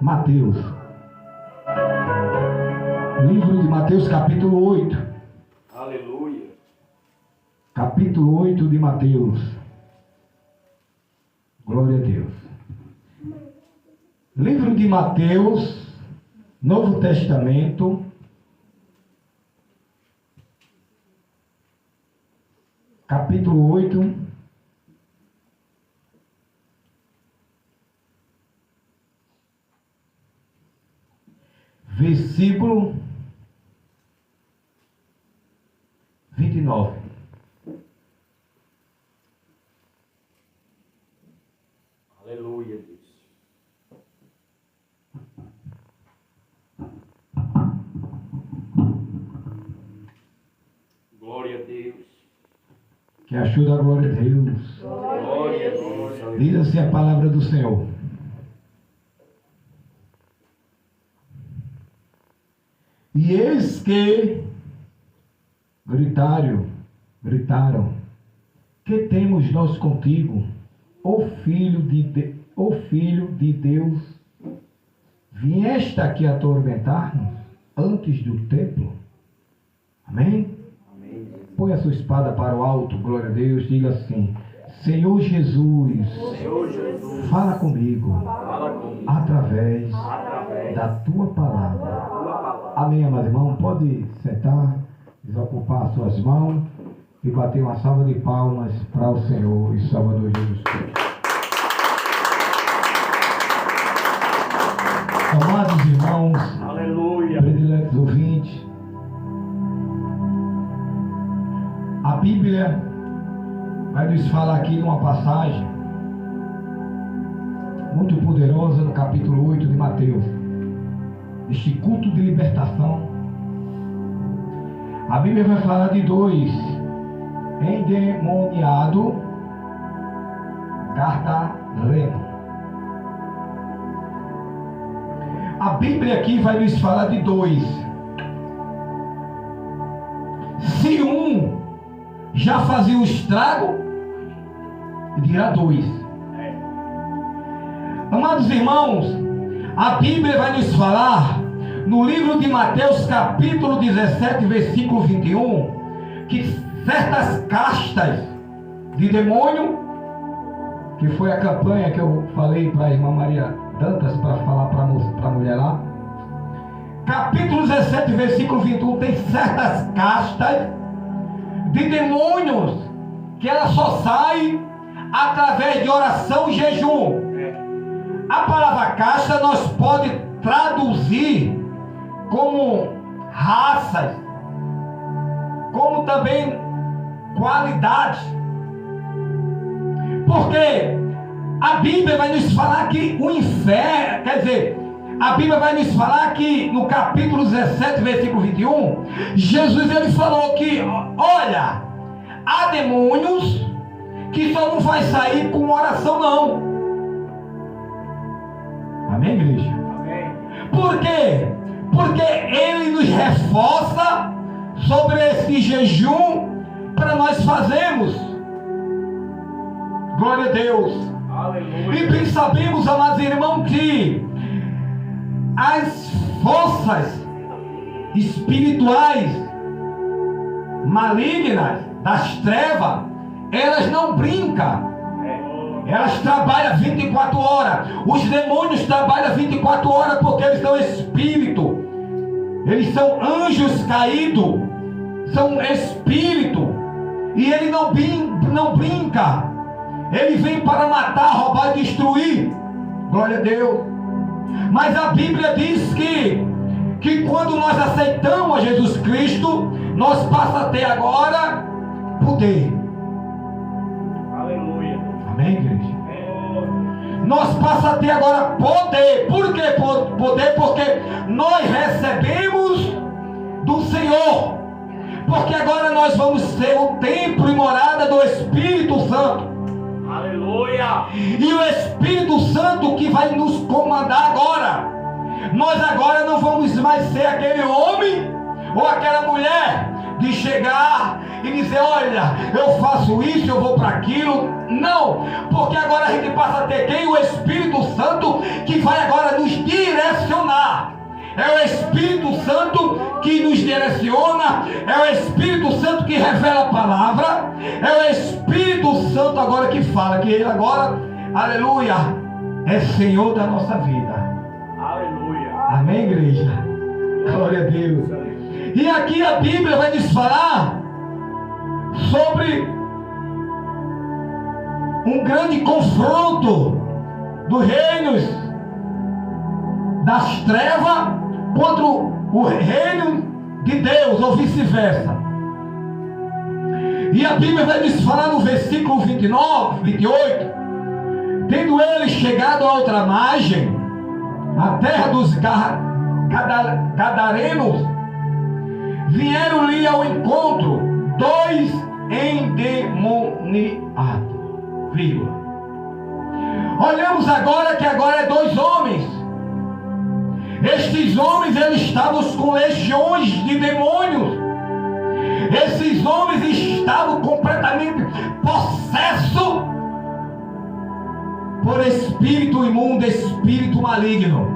Mateus. Livro de Mateus, capítulo 8. Aleluia. Capítulo 8 de Mateus. Glória a Deus. Livro de Mateus, Novo Testamento. Capítulo 8. Versículo 29. Aleluia, Deus. Glória a Deus. Que achou da glória a Deus. Glória a Deus. Diz assim a palavra do Senhor. E eis que gritaram, que temos nós contigo, ó filho de Deus, vieste aqui atormentar-nos antes do templo? Amém? Amém. Põe a sua espada para o alto, glória a Deus, diga assim: Senhor Jesus, Senhor Jesus, fala comigo, através através da tua palavra. tua palavra. Amém, amados irmãos? Pode sentar. desocupar suas mãos e bater uma salva de palmas para o Senhor e Salvador Jesus Cristo. Amados irmãos, Aleluia. prediletos ouvintes, a Bíblia vai nos falar aqui numa passagem muito poderosa no capítulo 8 de Mateus, este culto de libertação. A Bíblia vai falar de dois endemoniados Gadareno. A Bíblia aqui vai nos falar de dois. Se um já fazia o estrago, dirá dois. Amados irmãos, a Bíblia vai nos falar no livro de Mateus capítulo 17, versículo 21, que certas castas de demônio, que foi a campanha que eu falei para a irmã Maria Dantas para falar para a mulher lá, capítulo 17, versículo 21, tem certas castas de demônios que ela só sai através de oração e jejum. A palavra casta nós pode traduzir como raças, como também qualidades, porque a Bíblia vai nos falar que o inferno, quer dizer, a Bíblia vai nos falar que no capítulo 17, versículo 21, Jesus ele falou que, olha, há demônios que só não vai sair com oração não. Amém, igreja? Amém. Por quê? Porque ele nos reforça sobre esse jejum para nós fazermos. Glória a Deus. Aleluia. E bem sabemos, amados irmãos, que as forças espirituais malignas das trevas, elas não brincam. Elas trabalham 24 horas. Os demônios trabalham 24 horas porque eles são espírito. Eles são anjos caídos. São espírito. E ele não brinca. Ele vem para matar, roubar e destruir. Glória a Deus. Mas a Bíblia diz que quando nós aceitamos a Jesus Cristo, nós passamos a ter agora poder. Aleluia. Amém, igreja? Nós passamos a ter agora poder. Por que poder? Porque nós recebemos do Senhor. Porque agora nós vamos ser o templo e morada do Espírito Santo. Aleluia. E o Espírito Santo que vai nos comandar agora. Nós agora não vamos mais ser aquele homem ou aquela mulher de chegar e dizer, olha, eu faço isso, eu vou para aquilo. Não, porque agora a gente passa a ter quem? O Espírito Santo que vai agora nos direcionar. É o Espírito Santo que nos direciona, é o Espírito Santo que revela a palavra, é o Espírito Santo agora que fala, que ele agora, aleluia, é Senhor da nossa vida. Aleluia. Amém, igreja? Glória a Deus. E aqui a Bíblia vai nos falar sobre um grande confronto dos reinos das trevas contra o reino de Deus, ou vice-versa. E a Bíblia vai nos falar no versículo 29, 28, tendo eles chegado a outra margem, a terra dos Gadarenos, vieram-lhe ao encontro dois endemoniados. Vírgula. Olhamos agora que agora é dois homens. Estes homens, eles estavam com legiões de demônios. Esses homens estavam completamente possessos por espírito imundo, espírito maligno.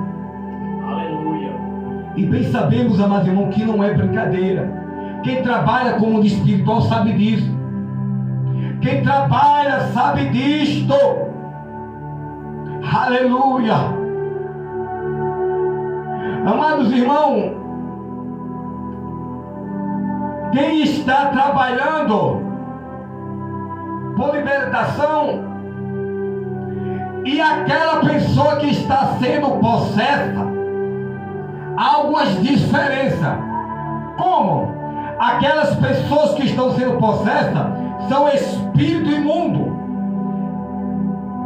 Aleluia. E bem sabemos, amados irmãos, que não é brincadeira. Quem trabalha com o mundo espiritual sabe disso. Quem trabalha sabe disto. Aleluia. Amados irmãos, quem está trabalhando por libertação e aquela pessoa que está sendo possessa, há algumas diferenças. Como? Aquelas pessoas que estão sendo possessas são espírito imundo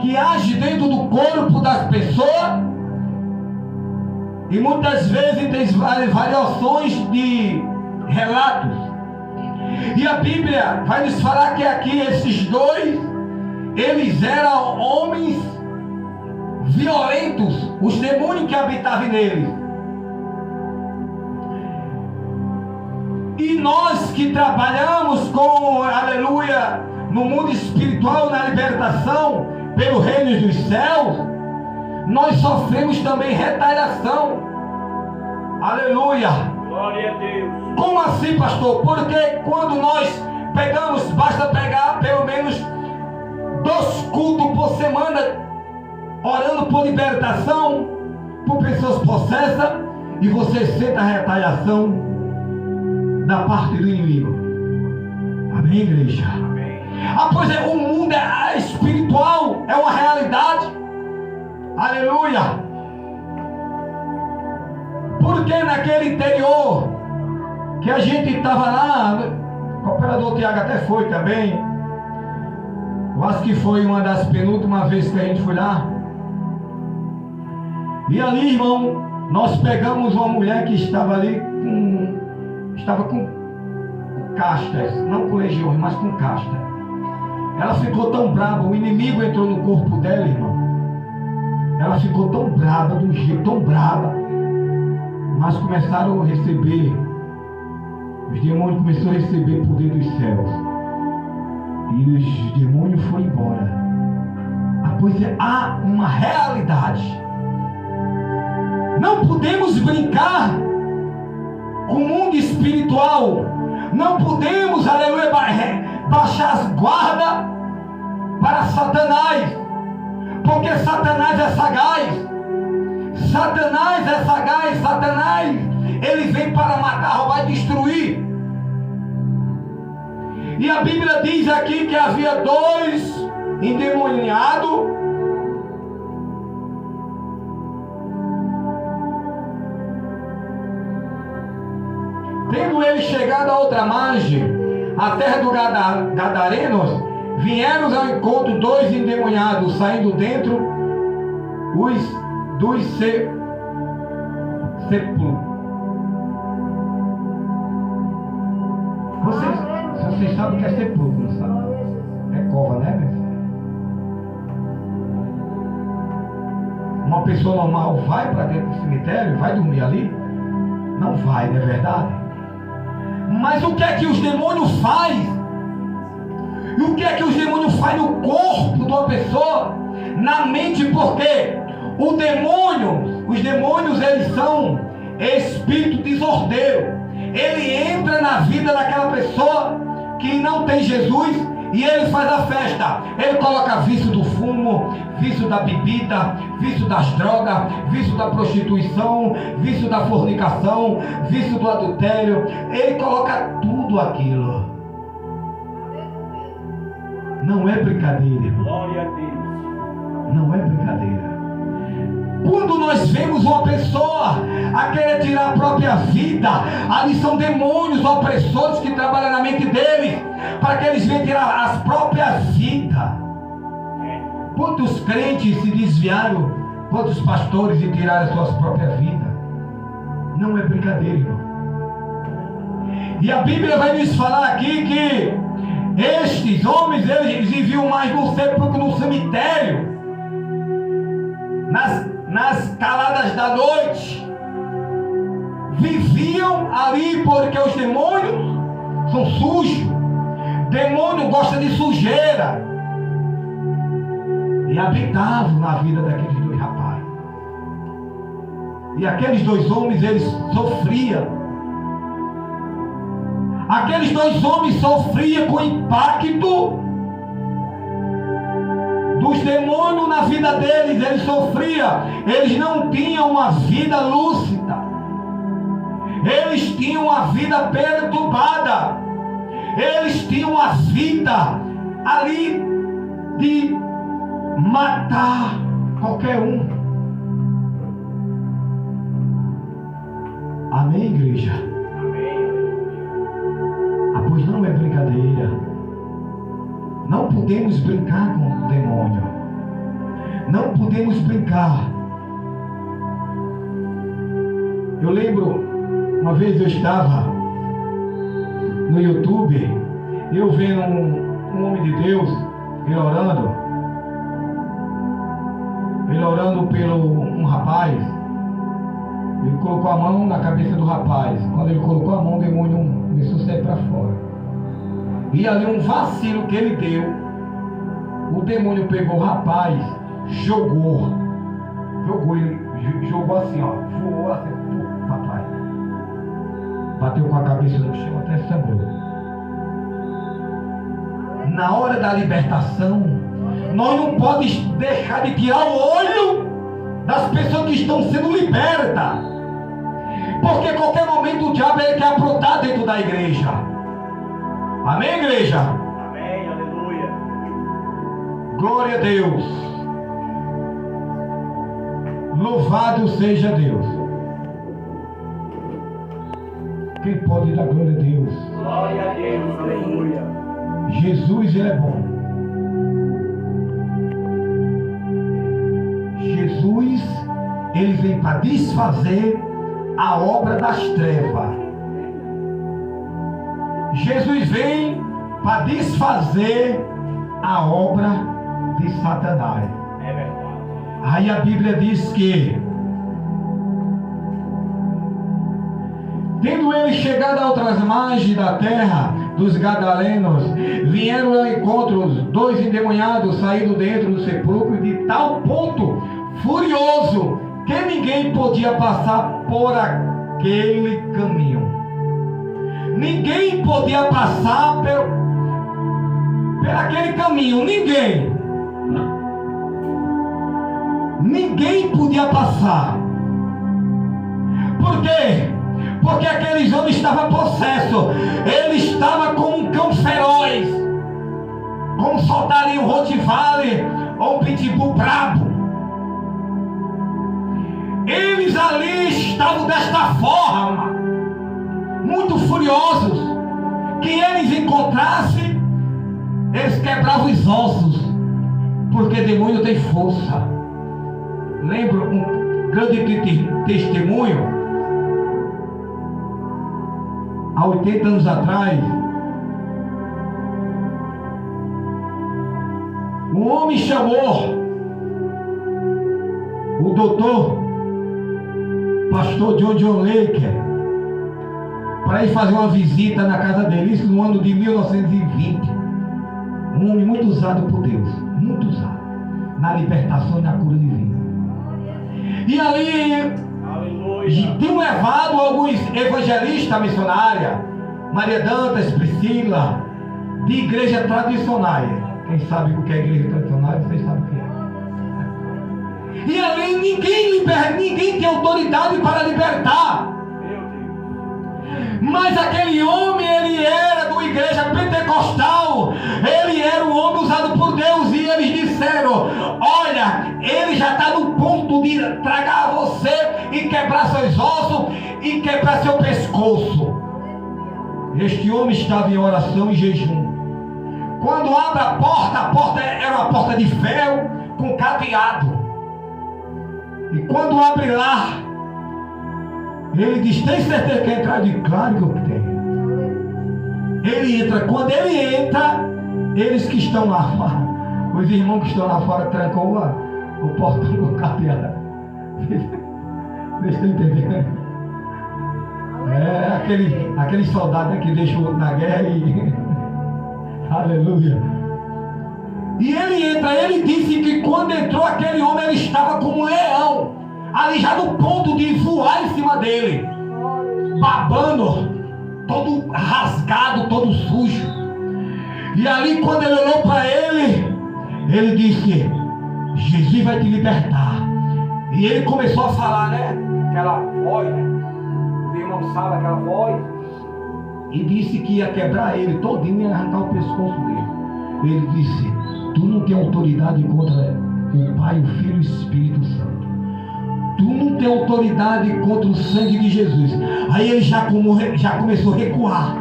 que age dentro do corpo das pessoas, e muitas vezes tem variações de relatos. E a Bíblia vai nos falar que aqui esses dois, eles eram homens violentos, os demônios que habitavam neles. E nós que trabalhamos com, aleluia, no mundo espiritual, na libertação, pelo reino dos céus, nós sofremos também retaliação. Aleluia. Glória a Deus. Como assim, pastor? Porque quando nós pegamos, basta pegar pelo menos 2 cultos por semana, orando por libertação, por pessoas possessas, e você sente a retaliação da parte do inimigo. Amém, igreja? Amém. Pois é, o mundo é espiritual, é uma realidade. Aleluia. Porque naquele interior que a gente estava lá, o operador Tiago até foi também, eu acho que foi uma das penúltimas vezes que a gente foi lá. E ali, irmão, nós pegamos uma mulher que estava ali estava com castas, não com legiões, mas com castas. Ela ficou tão brava, o inimigo entrou no corpo dela, irmão. Ela ficou tão brava, de um jeito tão brava, mas começaram a receber, os demônios começaram a receber poder dos céus, e os demônios foram embora. Pois há uma realidade. Não podemos brincar com o mundo espiritual. Não podemos, aleluia, baixar as guardas para Satanás, porque Satanás é sagaz. Satanás é sagaz. Satanás, ele vem para matar, roubar e destruir. E a Bíblia diz aqui que havia 2 endemoniados. Tendo ele chegado a outra margem, a terra do Gadarenos, vieram ao encontro 2 endemoniados, saindo dentro dos sepulcros. Vocês sabem o que é sepulcro, não sabe? É cova, né, meu filho? Uma pessoa normal vai para dentro do cemitério, vai dormir ali? Não vai, não é verdade? Mas o que é que os demônios fazem? E o que é que os demônios fazem no corpo de uma pessoa? Na mente, porque os demônios, eles são espírito desordeiro. Ele entra na vida daquela pessoa que não tem Jesus e ele faz a festa. Ele coloca vício do fumo, vício da bebida, vício das drogas, vício da prostituição, vício da fornicação, vício do adultério. Ele coloca tudo aquilo. Não é brincadeira, irmão. Glória a Deus. Não é brincadeira. Quando nós vemos uma pessoa a querer tirar a própria vida, ali são demônios opressores que trabalham na mente deles, para que eles venham tirar as próprias vidas. Quantos crentes se desviaram, quantos pastores e tiraram as suas próprias vidas? Não é brincadeira, irmão. E a Bíblia vai nos falar aqui que estes homens, eles viviam mais no sepulcro que no cemitério. Nas caladas da noite, viviam ali, porque os demônios são sujos. Demônio gosta de sujeira, e habitavam na vida daqueles 2 rapazes. E aqueles 2 homens, eles sofriam. Aqueles 2 homens sofriam com o impacto dos demônios na vida deles. Eles sofriam. Eles não tinham uma vida lúcida. Eles tinham a vida perturbada. Eles tinham a vida ali de matar qualquer um. Amém, igreja? Ah, pois não é brincadeira. Não podemos brincar com o demônio. Não podemos brincar. Eu lembro, uma vez eu estava no YouTube, eu vendo um homem de Deus, ele orando pelo um rapaz. Ele colocou a mão na cabeça do rapaz. Quando ele colocou a mão, o demônio começou a sair para fora. E ali um vacilo que ele deu, o demônio pegou o rapaz, jogou assim, ó, voou assim, para trás. Bateu com a cabeça no chão, até sangrou. Na hora da libertação, nós não podemos deixar de tirar o olho das pessoas que estão sendo libertas, porque a qualquer momento o diabo ele quer aprontar dentro da igreja. Amém, igreja? Amém, aleluia. Glória a Deus. Louvado seja Deus. Quem pode dar glória a Deus? Glória a Deus, aleluia. Jesus, ele é bom. Jesus, ele vem para desfazer a obra das trevas. Jesus vem para desfazer a obra de Satanás. É verdade. Aí a Bíblia diz que, tendo ele chegado a outras margens da terra dos Gadarenos, vieram ao encontro os 2 endemoniados saídos dentro do sepulcro, de tal ponto furioso que ninguém podia passar por aquele caminho. Ninguém podia passar por aquele caminho. Ninguém podia passar. Por quê? Porque aqueles homens estavam possessos. Ele estava como um cão feroz, como soltaria um Rottweiler ou um pitbull brabo. Eles ali estavam desta forma, muito furiosos, que eles encontrassem, eles quebravam os ossos, porque demônio tem força. Lembro um grande testemunho. Há 80 anos atrás, um homem chamou o doutor pastor John Laker para ir fazer uma visita na casa dele, isso no ano de 1920. Um homem muito usado por Deus, muito usado na libertação e na cura divina. E ali tinham levado alguns evangelistas missionários, Maria Dantas, Priscila, de igrejas tradicionais. Quem sabe o que é igreja tradicional, vocês sabem o que é. E ali ninguém tem autoridade para libertar. Mas aquele homem, ele era de uma igreja pentecostal. Ele era um homem usado por Deus. E eles disseram: olha, ele já está no ponto de tragar você e quebrar seus ossos e quebrar seu pescoço. Este homem estava em oração e jejum. Quando abre a porta era uma porta de ferro com cadeado. E quando abre lá, ele diz: tem certeza que entrar? Eu digo: claro que eu tenho. Ele entra. Quando ele entra, eles que estão lá fora, os irmãos que estão lá fora, trancou o portão com cadeado. Deixa eu entender. É aquele soldado que deixou na guerra e aleluia. E ele entra. Ele disse que quando entrou aquele homem, ele estava como um leão, ali já no ponto de voar em cima dele, babando, todo rasgado, todo sujo. E ali quando ele olhou para ele, ele disse: Jesus vai te libertar. E ele começou a falar, né? Aquela voz, né? Os irmãos sabem aquela voz. E disse que ia quebrar ele todinho e ia arrancar o pescoço dele. Ele disse: tu não tem autoridade contra o Pai, o Filho e o Espírito Santo. Tu não tem autoridade contra o sangue de Jesus. Aí ele já começou a recuar.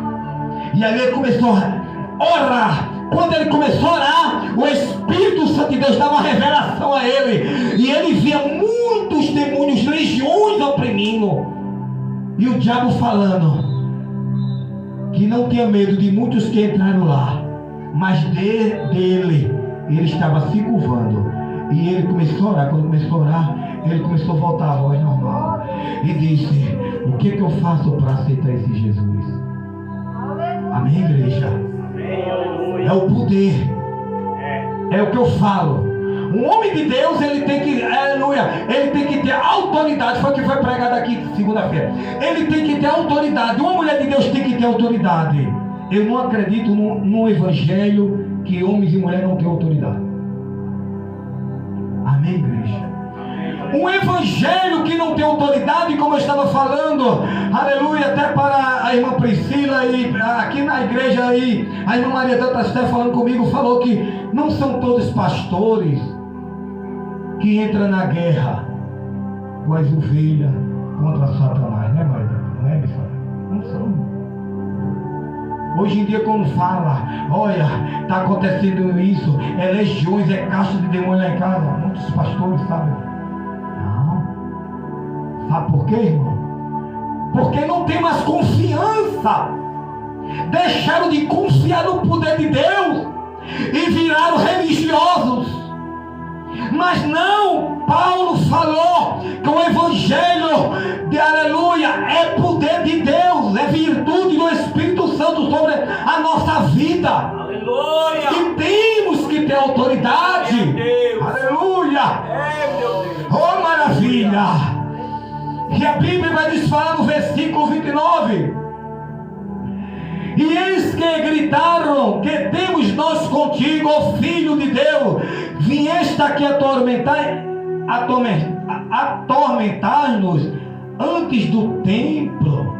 E aí ele começou a orar. Quando ele começou a orar, o Espírito Santo de Deus dava uma revelação a ele. E ele via muitos demônios, legiões oprimindo. E o diabo falando que não tinha medo de muitos que entraram lá. Mas dele, ele estava se curvando. E ele começou a orar. Quando começou a orar, ele começou a voltar à voz normal. E disse: o que eu faço para aceitar esse Jesus? Amém, igreja? É o poder. É o que eu falo. Um homem de Deus, ele tem que, aleluia, ele tem que ter autoridade. Foi o que foi pregado aqui segunda-feira. Ele tem que ter autoridade. Uma mulher de Deus tem que ter autoridade. Eu não acredito num evangelho que homens e mulheres não têm autoridade. Amém, igreja? Um evangelho que não tem autoridade, como eu estava falando, aleluia, até para a irmã Priscila, e aqui na igreja aí, a irmã Maria Danta está falando comigo, falou que não são todos pastores que entram na guerra com as ovelhas contra Satanás, né, Maria Danta? Não é, missionária? Não são. Hoje em dia, quando fala, olha, está acontecendo isso, é legiões, é caixa de demônio lá em casa, muitos pastores sabem. Sabe por quê, irmão? Porque não tem mais confiança. Deixaram de confiar no poder de Deus e viraram religiosos. Mas não, Paulo falou que o evangelho de aleluia é poder de Deus, é virtude do Espírito Santo sobre a nossa vida. Aleluia! E temos que ter autoridade. Aleluia! É, meu Deus! Oh, maravilha! E a Bíblia vai nos falar no versículo 29. E eis que gritaram: que temos nós contigo, ó Filho de Deus? Vieste aqui atormentar-nos antes do templo.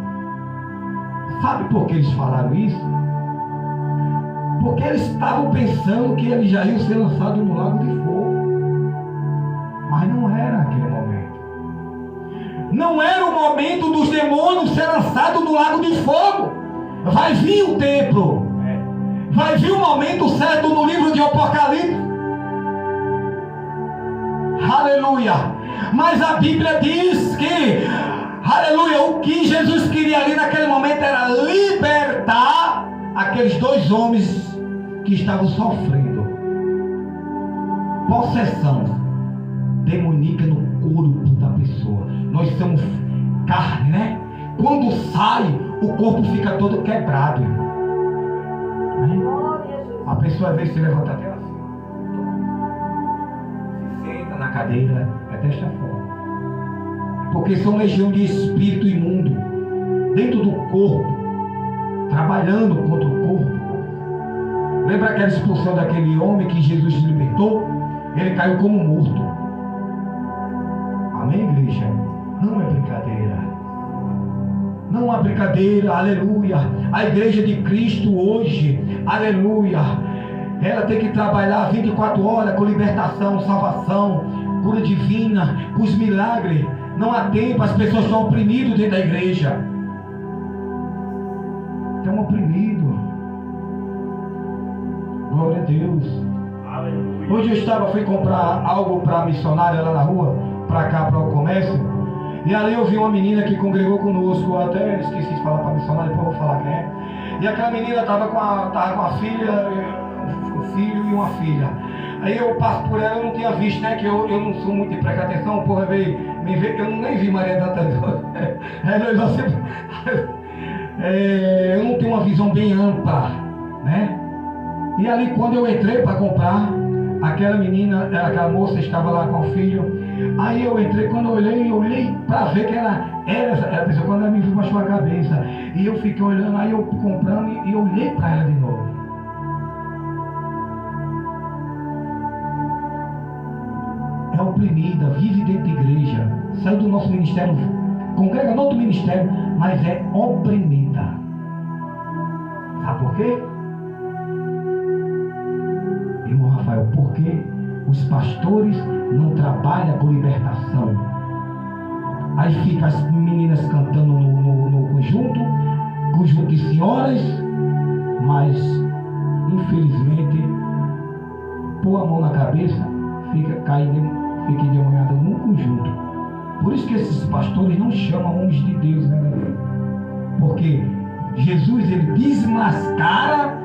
Sabe por que eles falaram isso? Porque eles estavam pensando que eles já iam ser lançados no lago de fogo. Mas não era aquele momento. Não era o momento dos demônios ser lançados no lago de fogo. Vai vir o templo. Vai vir o momento certo no livro de Apocalipse. Aleluia. Mas a Bíblia diz que, aleluia, o que Jesus queria ali naquele momento era libertar aqueles dois homens que estavam sofrendo possessão demoníaca no corpo da pessoa. Nós somos carne, né? Quando sai, o corpo fica todo quebrado. A pessoa às vezes se levanta até assim, se senta na cadeira, é desta forma. Porque são legião de espírito imundo dentro do corpo, trabalhando contra o corpo. Lembra aquela expulsão daquele homem que Jesus libertou? Ele caiu como morto. Amém, igreja? Não é brincadeira. Não há brincadeira, aleluia. A igreja de Cristo hoje, aleluia, ela tem que trabalhar 24 horas com libertação, salvação, cura divina, com os milagres. Não há tempo, as pessoas estão oprimidas dentro da igreja. Estão oprimidos. Glória a Deus. Aleluia. Hoje eu fui comprar algo para a missionária lá na rua, para cá, para o comércio. E ali eu vi uma menina que congregou conosco, até esqueci de falar para a missionária, depois eu vou falar quem é. E aquela menina estava com a filha, um filho e uma filha. Aí eu passo por ela, eu não tinha visto, né, que eu não sou muito de prestar atenção, o povo veio me ver, eu nem vi Maria Danta. Eu não tenho uma visão bem ampla, né? E ali quando eu entrei para comprar, aquela menina, aquela moça estava lá com o filho. Aí eu entrei, quando eu olhei para ver que ela era a pessoa, quando ela me viu, baixou a cabeça. E eu fiquei olhando, aí eu comprando e eu olhei para ela de novo. É oprimida, vive dentro da igreja. Saiu do nosso ministério congrega no outro ministério, mas é oprimida. Sabe por quê? Irmão Rafael, porque os pastores não trabalham com libertação. Aí fica as meninas cantando no conjunto de senhoras, mas infelizmente pôr a mão na cabeça, fica endemoniado num conjunto. Por isso que esses pastores não chamam homens de Deus, né? Porque Jesus, ele desmascara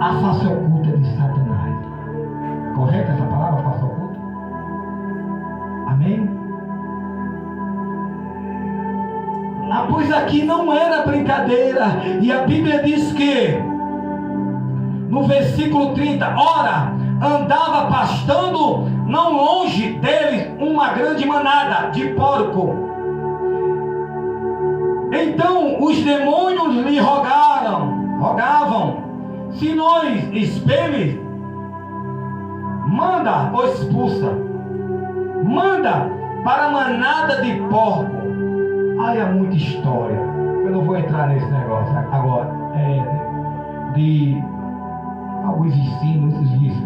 a face oculta de Satanás. Correta essa palavra, face oculta? Amém? Pois aqui não era brincadeira. E a Bíblia diz que no versículo 30, ora, andava pastando não longe deles uma grande manada de porco. Então os demônios lhe rogavam, se nós expeles, manda ou expulsa, manda para a manada de porco. Ai, há muita história, eu não vou entrar nesse negócio agora, de alguns ensinos, isso,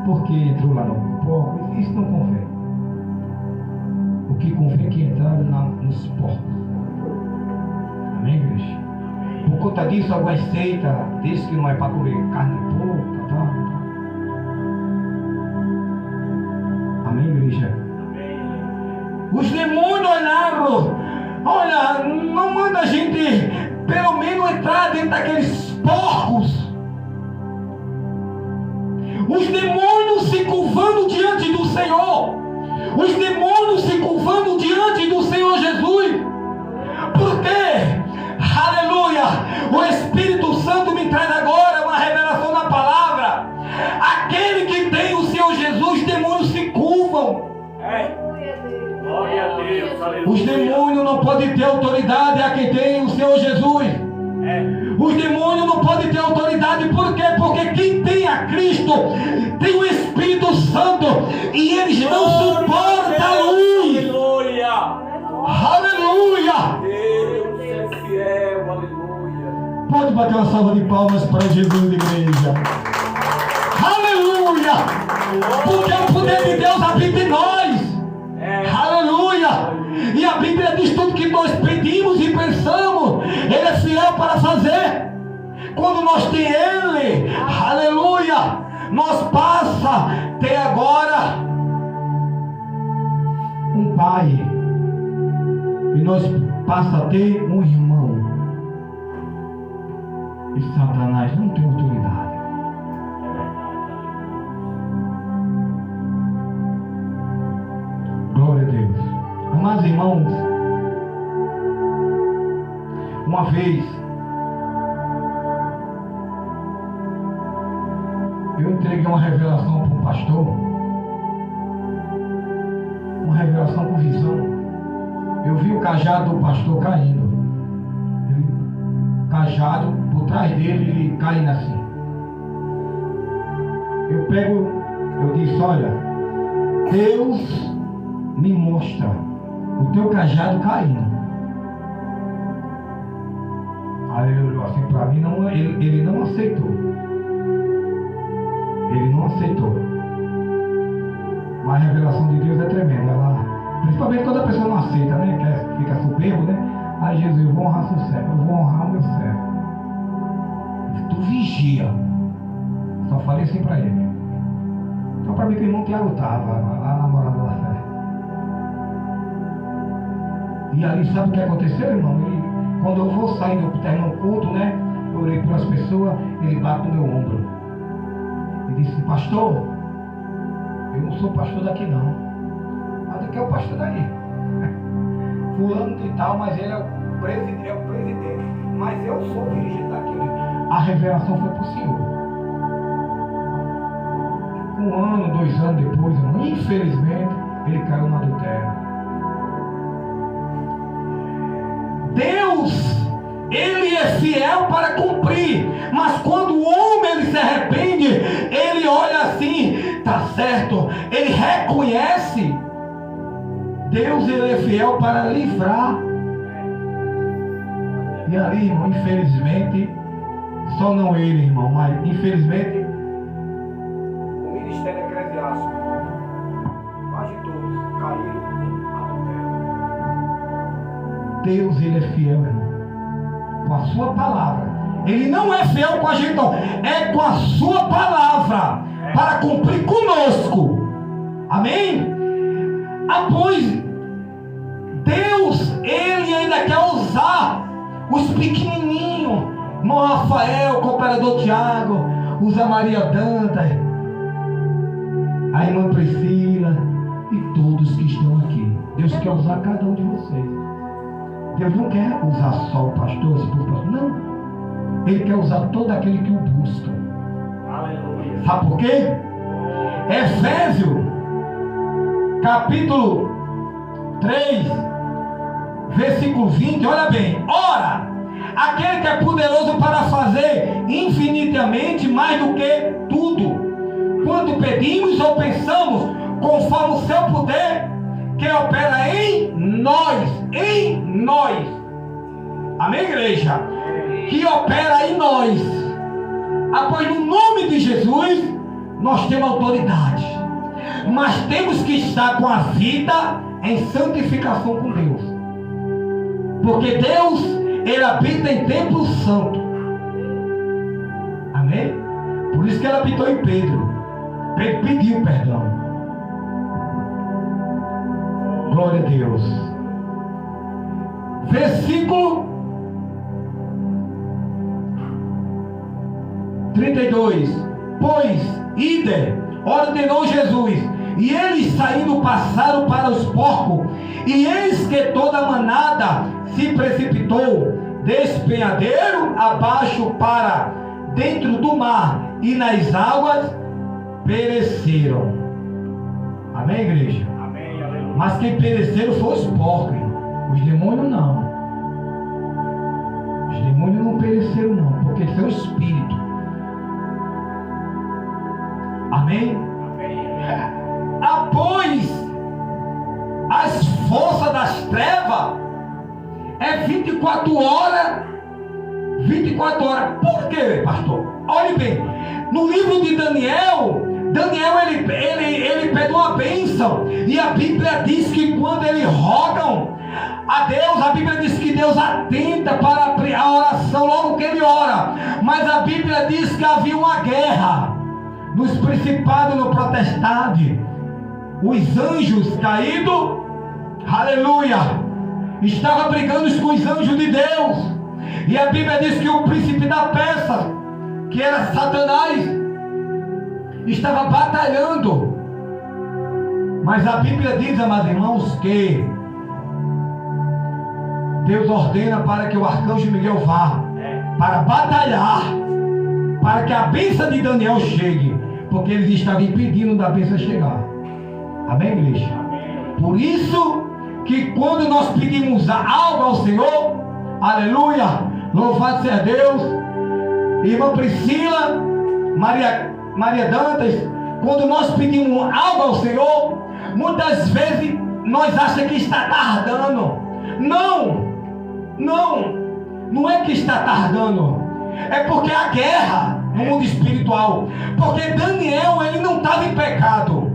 porque entrou lá no porco, isso não convém. O que convém é que entrar nos porcos. Amém, igreja? Por conta disso, algumas seitas dizem que não é para comer carne de porco, tá? Amém, igreja? Os demônios olharam, olha, não manda a gente pelo menos entrar dentro daqueles porcos. Os demônios se curvando diante do Senhor, os demônios se curvando diante do Senhor Jesus. Por quê? Aleluia! O Espírito Santo me traz agora uma revelação da palavra. Aquele que tem o Senhor Jesus, os demônios se curvam. Glória a Deus, aleluia. Os demônios não podem ter autoridade a quem tem o Senhor Jesus. Os demônios não podem ter autoridade. Por quê? Porque quem tem a Cristo tem o Espírito Santo e eles não suportam a luz. Aleluia. Aleluia. Deus é fiel, aleluia. Pode bater uma salva de palmas para Jesus, igreja. Aleluia. Porque o poder de Deus habita em nós. Aleluia. E a Bíblia diz tudo que nós pedimos e pensamos, Ele é fiel para fazer. Quando nós temos Ele, aleluia, nós passa a ter agora um Pai, e nós passa a ter um irmão. E Satanás não tem autoridade. Glória a Deus. Amados irmãos, uma vez eu entreguei uma revelação para um pastor, uma revelação com visão. Eu vi o cajado do pastor caindo, cajado por trás dele, ele caindo assim. Eu disse, olha, Deus me mostra o teu cajado caindo. Aleluia. Assim, para mim, ele não aceitou. Ele não aceitou. Mas a revelação de Deus é tremenda. Principalmente quando a pessoa não aceita, né? Fica soberbo, né? Aí Jesus, eu vou honrar seu servo, eu vou honrar o meu servo. Tu vigia. Só falei assim para ele. Só para mim que o irmão Tiago estava lá na morada da fé. E ali, sabe o que aconteceu, irmão? Quando eu vou saindo para terminar o culto, né? Eu orei para as pessoas, ele bate no meu ombro. E disse, pastor, eu não sou pastor daqui não. Mas aqui é o pastor daí. Fulano e tal, mas ele é o presidente. Mas eu sou o dirigente daqui. A revelação foi para o Senhor. 1 ano, 2 anos depois, irmão, infelizmente, ele caiu no adultério. Deus, Ele é fiel para cumprir, mas quando o homem ele se arrepende, ele olha assim, tá certo, ele reconhece. Deus ele é fiel para livrar. E ali, irmão, infelizmente, só não ele, irmão, mas infelizmente O ministério eclesiástico, quase todos caíram em adultério. Deus ele é fiel, irmão, com a sua palavra. Ele não é fiel com a gente, não. É com a sua palavra para cumprir conosco. Amém? Pois Deus, ele ainda quer usar os pequenininhos. Irmão Rafael, cooperador Tiago, usa Maria Dantas, a irmã Priscila e todos que estão aqui. Deus quer usar cada um de vocês. Deus não quer usar só o pastor, esse pastor, não. Ele quer usar todo aquele que o busca. Aleluia. Sabe por quê? Efésios, capítulo 3, versículo 20, olha bem. Ora, aquele que é poderoso para fazer infinitamente mais do que tudo, quando pedimos ou pensamos, conforme o seu poder, que opera em nós. Amém, igreja? Que opera em nós. Pois no nome de Jesus, nós temos autoridade. Mas temos que estar com a vida em santificação com Deus. Porque Deus, ele habita em templo santo. Amém? Por isso que ele habitou em Pedro. Pedro pediu perdão. Glória a Deus. Versículo 32. Pois ide, ordenou Jesus, e eles saindo passaram para os porcos, e eis que toda a manada se precipitou despenhadeiro abaixo para dentro do mar, e nas águas pereceram. Amém, igreja? Amém, aleluia. Mas quem pereceram foram os porcos, irmão. Os demônios não. Os demônios não pereceram não, porque eles são espírito. Amém? Após as forças das trevas, é 24 horas. 24 horas. Por quê, pastor? Olhe bem. No livro de Daniel ele pede uma bênção. E a Bíblia diz que quando eles rogam a Deus, a Bíblia diz que Deus atenta para a oração logo que ele ora. Mas a Bíblia diz que havia uma guerra nos principados, no protestade. Os anjos caídos, aleluia, estavam brigando com os anjos de Deus. E a Bíblia diz que o príncipe da Pérsia, que era Satanás, estava batalhando. Mas a Bíblia diz, amados irmãos, que Deus ordena para que o arcanjo Miguel vá para batalhar, para que a bênção de Daniel chegue, porque eles estavam impedindo da bênção chegar. Amém, igreja? Por isso que quando nós pedimos algo ao Senhor, aleluia, louvado seja Deus, irmã Priscila, Maria Dantas, quando nós pedimos algo ao Senhor, muitas vezes nós achamos que está tardando. Não é que está tardando, é porque a guerra no mundo espiritual, porque Daniel ele não estava em pecado.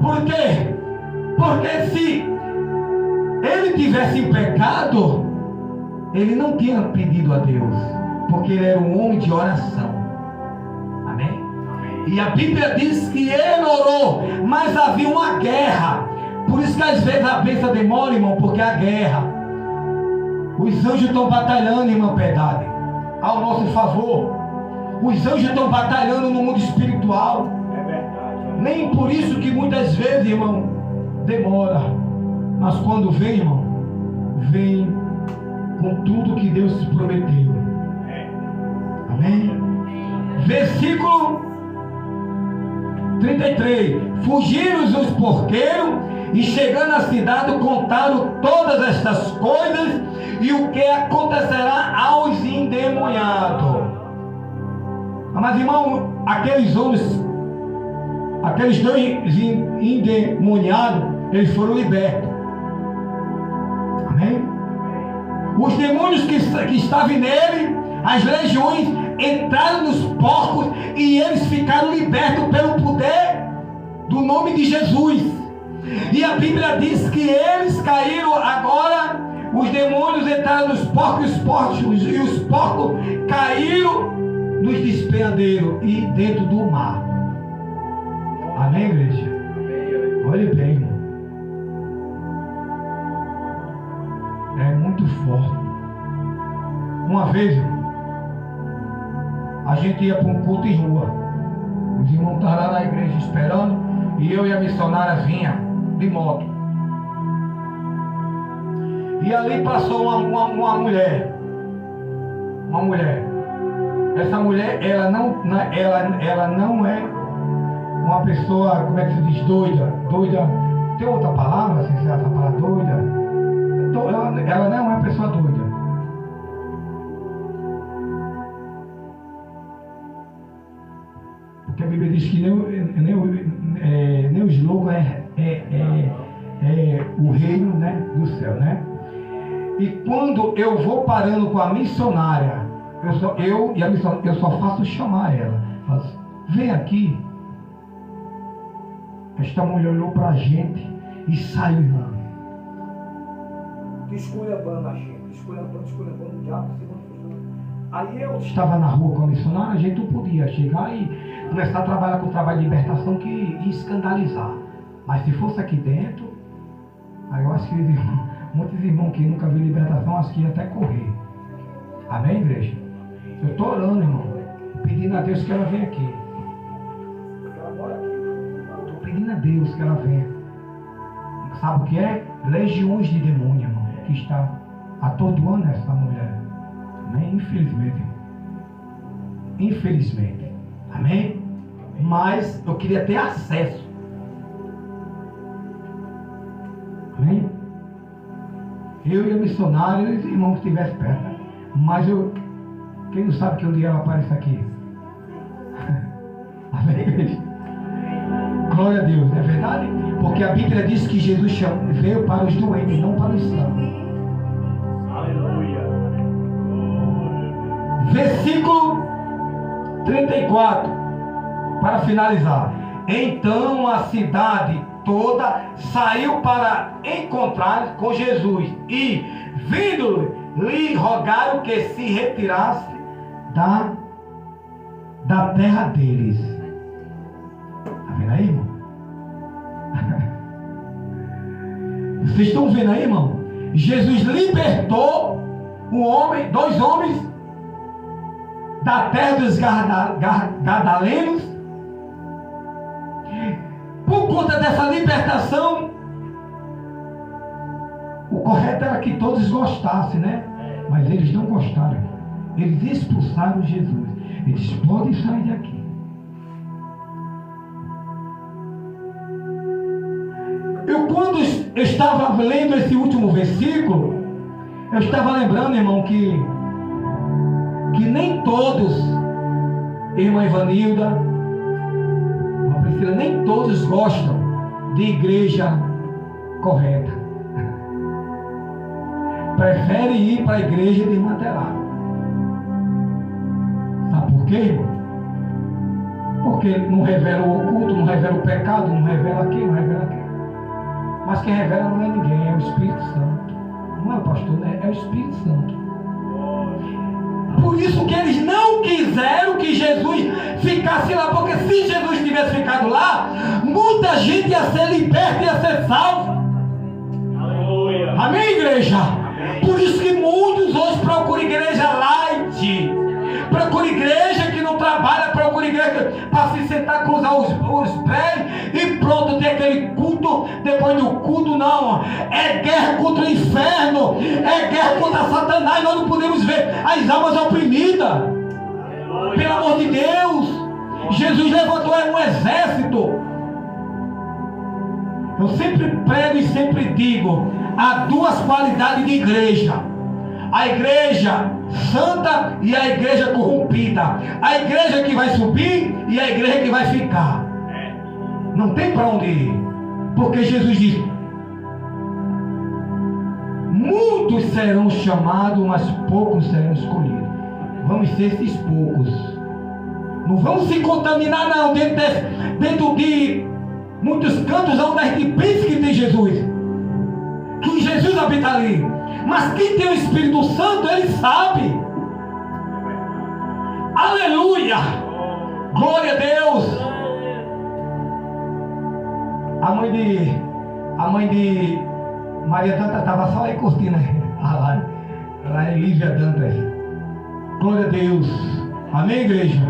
Por quê? Porque se ele tivesse em pecado, ele não tinha pedido a Deus, porque ele era um homem de oração. Amém? E a Bíblia diz que ele orou, mas havia uma guerra. Por isso que às vezes a bênção demora, irmão, porque a guerra. Os anjos estão batalhando, irmã Piedade, ao nosso favor. Os anjos estão batalhando no mundo espiritual. É verdade. Nem por isso que muitas vezes, irmão, demora. Mas quando vem, irmão, vem com tudo que Deus prometeu. Amém? Versículo 33. Fugiram os porqueiros e chegando à cidade contaram todas estas coisas e o que acontecerá aos endemoniados. Mas irmão, aqueles homens, aqueles dois endemoniados, eles foram libertos. Amém? Os demônios que estavam nele, as legiões, entraram nos porcos e eles ficaram libertos pelo poder do nome de Jesus. E a Bíblia diz que eles caíram agora, os demônios entraram nos porcos e os porcos caíram nos despenhadeiros e dentro do mar. Amém, igreja? Olhe bem, irmão. É muito forte. Uma vez, a gente ia para um culto em rua. Os irmãos estavam lá na igreja esperando. E eu e a missionária vinha de moto. E ali passou uma mulher. Uma mulher. Essa mulher, ela não é uma pessoa, como é que se diz, doida. Doida. Tem outra palavra, sem ser essa palavra, doida. Ela não é uma pessoa doida. Porque a Bíblia diz que nem os loucos é o reino, né, do céu, né? E quando eu vou parando com a missionária, eu só faço chamar ela. Faço, vem aqui. Esta mulher olhou pra gente e saiu, irmão. Esculhambando a gente, esculhambando o diabo. Aí eu estava na rua com a missionária, a gente não podia chegar e começar a trabalhar com o trabalho de libertação que ia escandalizar. Mas se fosse aqui dentro, aí eu acho que muitos irmãos que nunca viram libertação, acho que ia até correr. Amém, igreja? Eu estou orando, irmão, pedindo a Deus que ela venha aqui. Estou pedindo a Deus que ela venha. Sabe o que é? Legiões de demônio, irmão, que está atordoando essa mulher. Amém? Infelizmente. Infelizmente. Amém? Mas eu queria ter acesso. Amém? Eu e a missionária, os irmãos que estivessem perto. Mas quem não sabe que um dia ela aparece aqui? Amém? Glória a Deus, não é verdade? Porque a Bíblia diz que Jesus veio para os doentes, não para os sãos. Aleluia. Versículo 34, para finalizar. Então a cidade toda saiu para encontrar com Jesus e, vindo, lhe rogaram que se retirasse da terra deles. Está vendo aí, irmão? Vocês estão vendo aí, irmão? Jesus libertou dois homens da terra dos Gadarenos. Por conta dessa libertação, o correto era que todos gostassem, né? Mas eles não gostaram. Eles expulsaram Jesus. Eles podem sair daqui. Quando eu estava lendo esse último versículo, eu estava lembrando, irmão, que nem todos, irmã Ivanilda, irmã Priscila, nem todos gostam de igreja correta. Prefere ir para a igreja desmantelada. Sabe por quê, irmão? Porque não revela o oculto, não revela o pecado, não revela aquilo, não revela aquilo. Mas quem revela não é ninguém, é o Espírito Santo. Não é o pastor, né? É o Espírito Santo. Por isso que eles não quiseram que Jesus ficasse lá, porque se Jesus tivesse ficado lá, muita gente ia ser liberta, ia ser salva. Aleluia. Amém, igreja? Amém. Por isso que muitos hoje procuram igreja light. Procura igreja que não trabalha, procura igreja para se sentar, cruzar os pés e pronto, tem aquele culto. Depois do culto, não. É guerra contra o inferno, é guerra contra Satanás. Nós não podemos ver as almas oprimidas. Pelo amor de Deus, Jesus levantou um exército. Eu sempre prego e sempre digo: há duas qualidades de igreja: a igreja santa e a igreja corrompida. A igreja que vai subir e a igreja que vai ficar. Não tem para onde ir. Porque Jesus diz: Muitos serão chamados, mas poucos serão escolhidos. Vamos ser esses poucos. Não vamos se contaminar não dentro de muitos cantos onde a gente pensa que tem Jesus. Que Jesus habita ali. Mas quem tem o Espírito Santo, ele sabe. Aleluia! Glória a Deus! A mãe de Maria Dantas estava só aí curtindo a live. Lá em Lívia Dantas. Glória a Deus. Amém, igreja?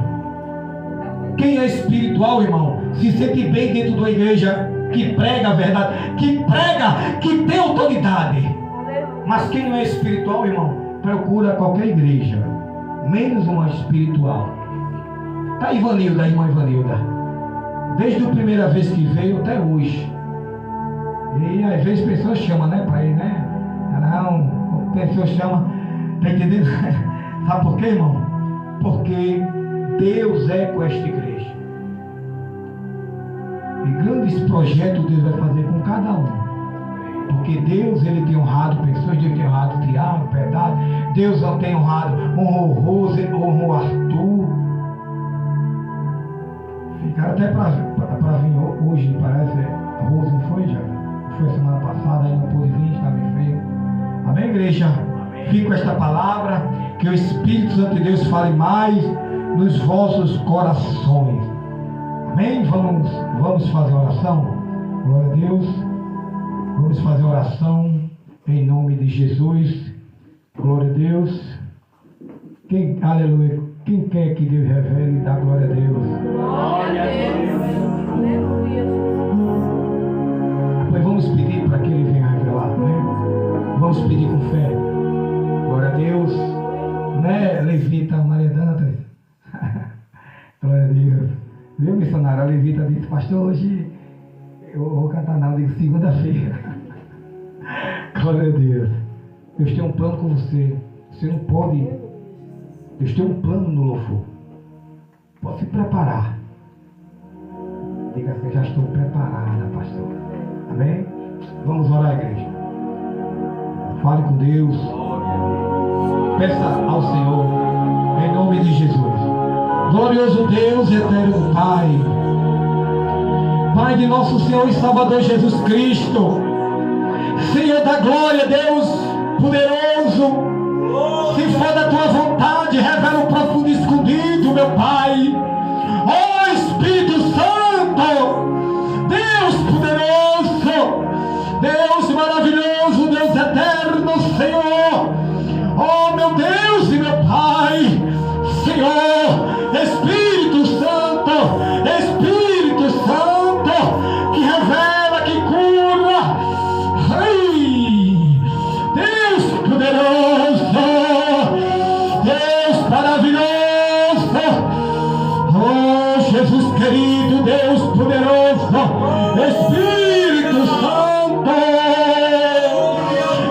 Quem é espiritual, irmão, se sente bem dentro de uma igreja que prega a verdade, que prega, que tem autoridade. Mas quem não é espiritual, irmão, procura qualquer igreja, menos uma espiritual. Tá Ivanilda, a irmã Ivanilda, desde a primeira vez que veio até hoje. E às vezes pessoas chamam, né, para ir, né? Não, pessoas chamam, tá entendendo? Sabe por quê, irmão? Porque Deus é com esta igreja. E grandes projetos Deus vai fazer com cada um. Porque Deus, ele tem honrado pessoas, Deus tem honrado Tiago, verdade. Deus não tem honrado, honrou Rose, honrou Arthur. Ficaram até para vir hoje, parece. Rose não foi já? Foi semana passada, aí não pôde vir, estava enfermo. Amém, igreja? Fique com esta palavra, que o Espírito Santo de Deus fale mais nos vossos corações. Amém? Vamos fazer oração? Glória a Deus. Vamos fazer oração em nome de Jesus. Glória a Deus. Aleluia. Quem quer que Deus revele, dá glória a Deus. Glória a Deus. Aleluia. Pois vamos pedir para que Ele venha revelar, né? Vamos pedir com fé. Glória a Deus. Né, Levita Maria Dantas? Glória a Deus. Viu, missionário? A Levita disse, pastor, hoje eu vou cantar não, digo segunda-feira. Glória a Deus. Deus tem um plano com você. Você não pode. Deus tem um plano no louvor. Pode se preparar. Diga assim, já estou preparada, pastor. Amém? Vamos orar, igreja. Fale com Deus. Peça ao Senhor, em nome de Jesus. Glorioso Deus, eterno Pai, Pai de nosso Senhor e Salvador Jesus Cristo, Senhor da glória, Deus poderoso, se for da tua vontade, revela o profundo escondido, meu Pai. Ó Espírito Santo, Deus poderoso, Deus maravilhoso, Deus eterno, Senhor. Oh meu Deus e meu Pai, Senhor, Espírito Santo, Espírito Santo, que revela, que cura, Ai, Deus poderoso, Deus maravilhoso, oh Jesus querido, Deus poderoso, Espírito Santo,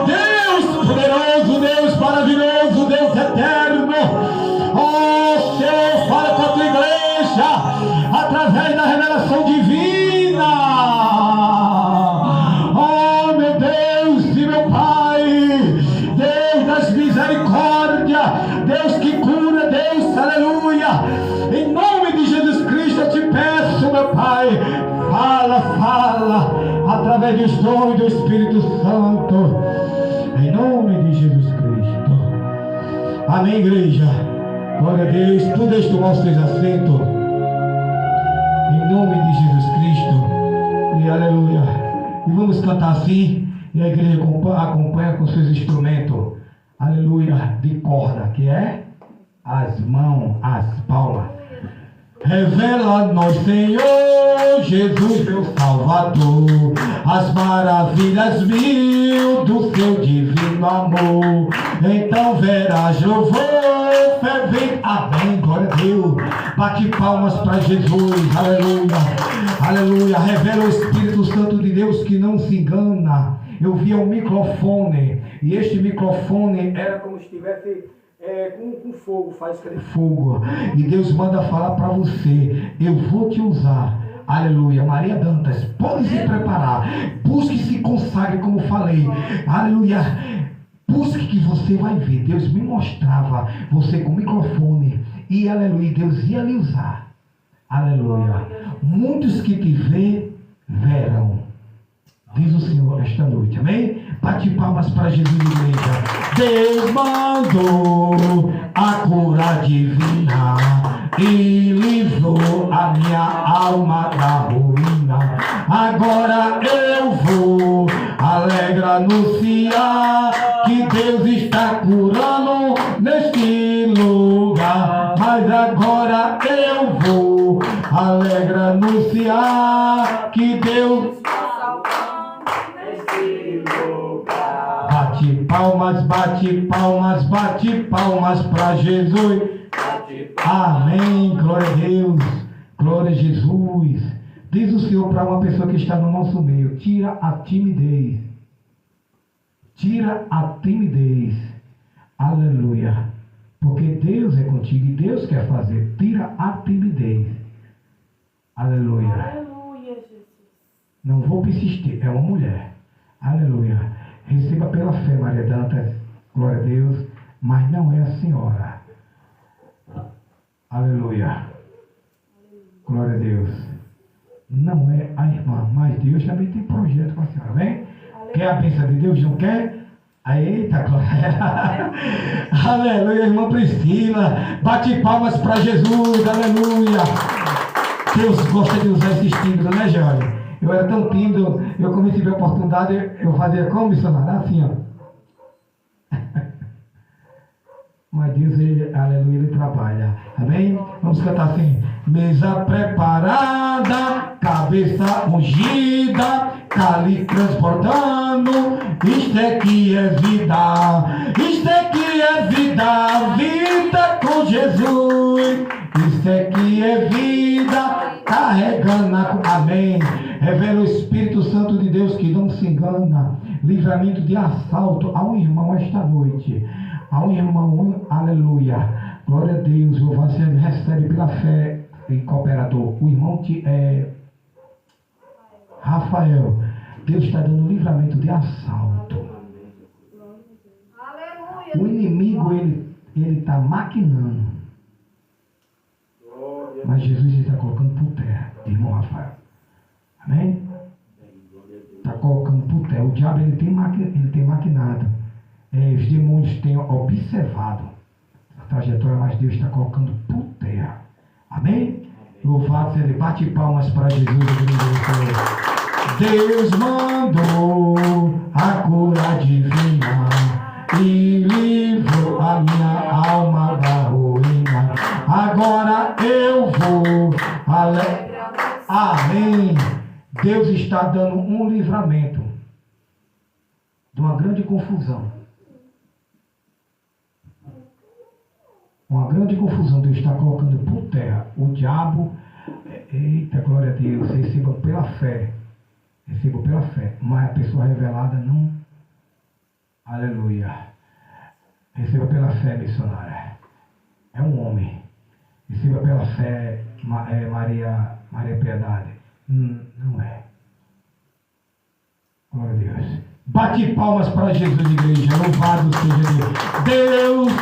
Deus poderoso, Deus maravilhoso, Deus eterno. Oh Senhor, fala com a tua igreja através da revelação divina. Oh meu Deus e meu Pai, Deus das misericórdias, Deus que cura, Deus, aleluia. Em nome de Jesus Cristo eu te peço, meu Pai, fala através dos dons do Espírito Santo, em nome de Jesus Cristo. Amém, igreja. Glória a Deus. Podeis tomar os seus assentos. Em nome de Jesus Cristo. E aleluia. E vamos cantar assim. E a igreja acompanha com seus instrumentos. Aleluia. De corda, que é as mãos, as palmas. Revela-nos, Senhor Jesus, meu Salvador, as maravilhas mil do seu divino amor. Então verás louvor fervente. Amém, glória a Deus. Bate palmas para Jesus, aleluia, aleluia. Revela o Espírito Santo de Deus que não se engana. Eu via um microfone, e este microfone era como se estivesse com fogo, faísca de fogo. E Deus manda falar para você: eu vou te usar. Aleluia. Maria Dantas, pode se preparar. Busque e se consagre, como falei. Aleluia. Busque que você vai ver. Deus me mostrava você com o microfone e, aleluia, Deus ia lhe usar. Aleluia. Muitos que te vê, verão. Diz o Senhor esta noite, amém? Bate palmas para Jesus, igreja. Deus mandou a cura divina e livrou a minha alma da ruína. Agora eu vou alegre anunciar que Deus está curando neste lugar. Mas agora eu vou alegre anunciar que Deus bate palmas para Jesus. Amém, glória a Deus, glória a Jesus. Diz o Senhor para uma pessoa que está no nosso meio: tira a timidez. Tira a timidez. Aleluia. Porque Deus é contigo e Deus quer fazer. Tira a timidez. Aleluia. Aleluia, Jesus. Não vou persistir, é uma mulher. Aleluia. Receba pela fé, Maria Dantas, glória a Deus, mas não é a senhora. Aleluia. Glória a Deus. Não é a irmã, mas Deus também tem projeto com a senhora, amém? Quer a bênção de Deus? Não quer? Eita, glória. Aleluia, irmã Priscila. Bate palmas para Jesus, aleluia. Deus gosta de usar esses tímidos, né, Jorge? Eu era tão tímido, eu comecei a ver a oportunidade, eu fazia como missionário, assim, ó. Mas Deus, ele, aleluia, ele trabalha. Amém? Vamos cantar assim. Mesa preparada, cabeça ungida, cálice transportando. Isto é que é vida. Isto é que é vida. Vida com Jesus. Isto é que é vida. Carregando a... Amém. Revela o Espírito Santo de Deus que não se engana. Livramento de assalto a um irmão esta noite. A um irmão, aleluia. Glória a Deus. Louvado seja, recebe pela fé em cooperador. O irmão Rafael. Deus está dando livramento de assalto. Aleluia. O inimigo, ele está maquinando. Mas Jesus está colocando por terra, irmão Rafael. Amém? Está colocando por terra. O diabo ele tem maquinado. Os demônios têm observado a trajetória, mas Deus está colocando por terra. Amém? Louvado seja Ele. Bate palmas para Jesus. Deus mandou a cura divina e livrou a minha alma da ruína. Agora eu vou alegre. Amém. Deus está dando um livramento de uma grande confusão. Uma grande confusão. Deus está colocando por terra. O diabo, eita, glória a Deus, receba pela fé. Receba pela fé. Mas a pessoa revelada não. Aleluia. Receba pela fé, missionária. É um homem. Receba pela fé, Maria Piedade. Não é. Glória a Deus. Bate palmas para Jesus, igreja. Louvado seja Deus. Deus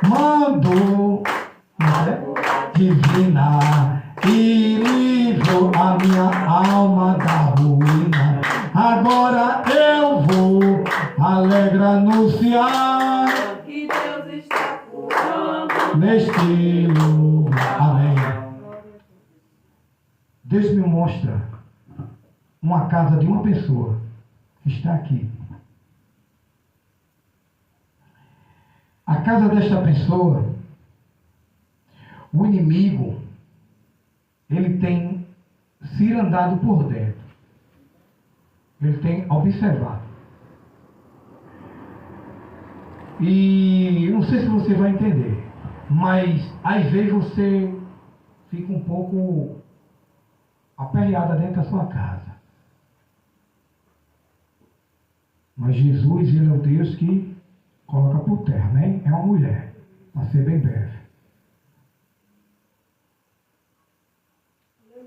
mandou divina e livrou a minha alma da ruína. Agora eu vou alegre anunciar que Deus está curando neste lugar. Amém. Deus me mostra uma casa de uma pessoa que está aqui. A casa desta pessoa, o inimigo, ele tem cirandado por dentro. Ele tem observado. E eu não sei se você vai entender, mas às vezes você fica um pouco aperreada dentro da sua casa. Mas Jesus, ele é o Deus que coloca por terra, né? É uma mulher, para ser bem breve.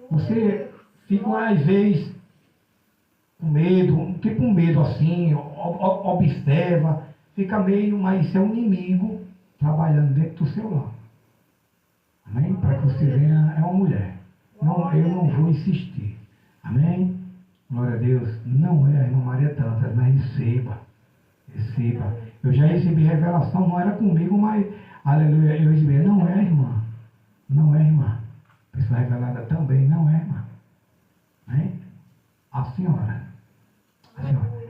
Você fica às vezes com medo, tipo um medo assim, observa, fica meio, mas isso é um inimigo trabalhando dentro do seu lar. Amém? Para que você venha, é uma mulher. Não, eu não vou insistir. Amém? Glória a Deus. Não é a irmã Maria Tantas, mas receba. Receba. Eu já recebi revelação, não era comigo, mas, aleluia, eu recebi. Não é, irmã. Não é, irmã. Pessoa revelada também não é, irmã. Amém? A senhora. A senhora.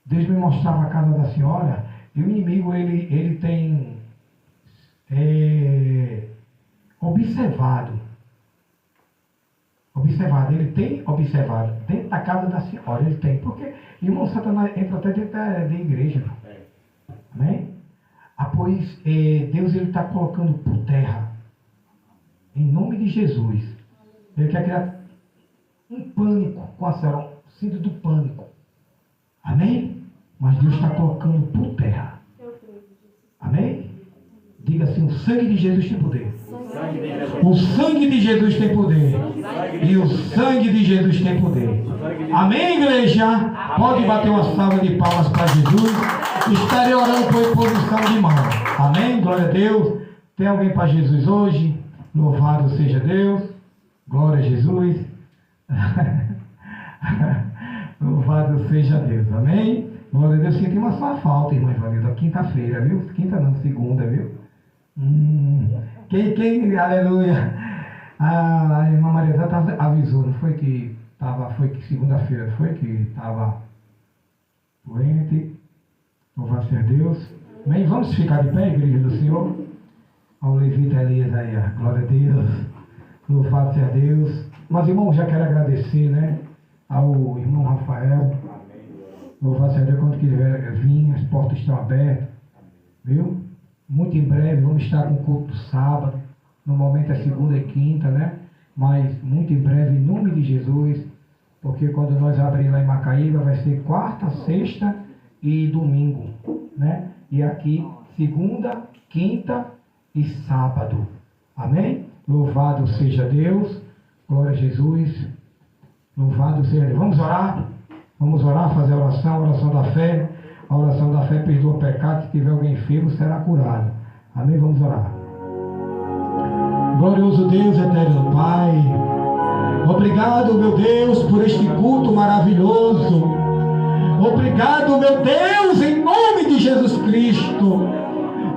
Deus me mostrava a casa da senhora, e o inimigo, ele tem observado, ele tem observado dentro da casa da senhora, ele tem, porque irmão Satanás entra até dentro da igreja, irmão. Amém? Pois Deus está colocando por terra, em nome de Jesus. Ele quer criar um pânico com a senhora, um síndrome do pânico. Amém? Mas Deus está colocando por terra. Amém? Diga assim: o sangue de Jesus tem poder. O sangue de Jesus tem poder. E o sangue de Jesus tem poder. Amém, igreja? Pode bater uma salva de palmas para Jesus. Estarei orando por imposição de mão. Amém? Glória a Deus. Tem alguém para Jesus hoje? Louvado seja Deus. Glória a Jesus. Louvado seja Deus. Amém? Glória a Deus. Senti uma só falta, irmã Ivanilda. Quinta-feira, viu? Quinta não, segunda, viu? Quem, aleluia. A irmã Maria avisou, não foi que estava, foi que segunda-feira, foi que estava doente. Louvado seja Deus. Amém? Vamos ficar de pé, igreja do Senhor. Ao levita Elias aí, glória a Deus. Louvado seja Deus. Mas, irmão, já quero agradecer, né? Ao irmão Rafael. Louvado seja Deus, quando quiser vir, as portas estão abertas. Viu? Muito em breve vamos estar com o culto sábado. No momento é segunda e quinta, né? Mas muito em breve, em nome de Jesus. Porque quando nós abrir lá em Macaíba, vai ser quarta, sexta e domingo, né? E aqui, segunda, quinta e sábado. Amém? Louvado seja Deus. Glória a Jesus. Louvado seja Deus. Vamos orar? Vamos orar, fazer a oração da fé. A oração da fé perdoa o pecado. Se tiver alguém enfermo, será curado. Amém? Vamos orar. Glorioso Deus, eterno Pai. Obrigado, meu Deus, por este culto maravilhoso. Obrigado, meu Deus, em nome de Jesus Cristo.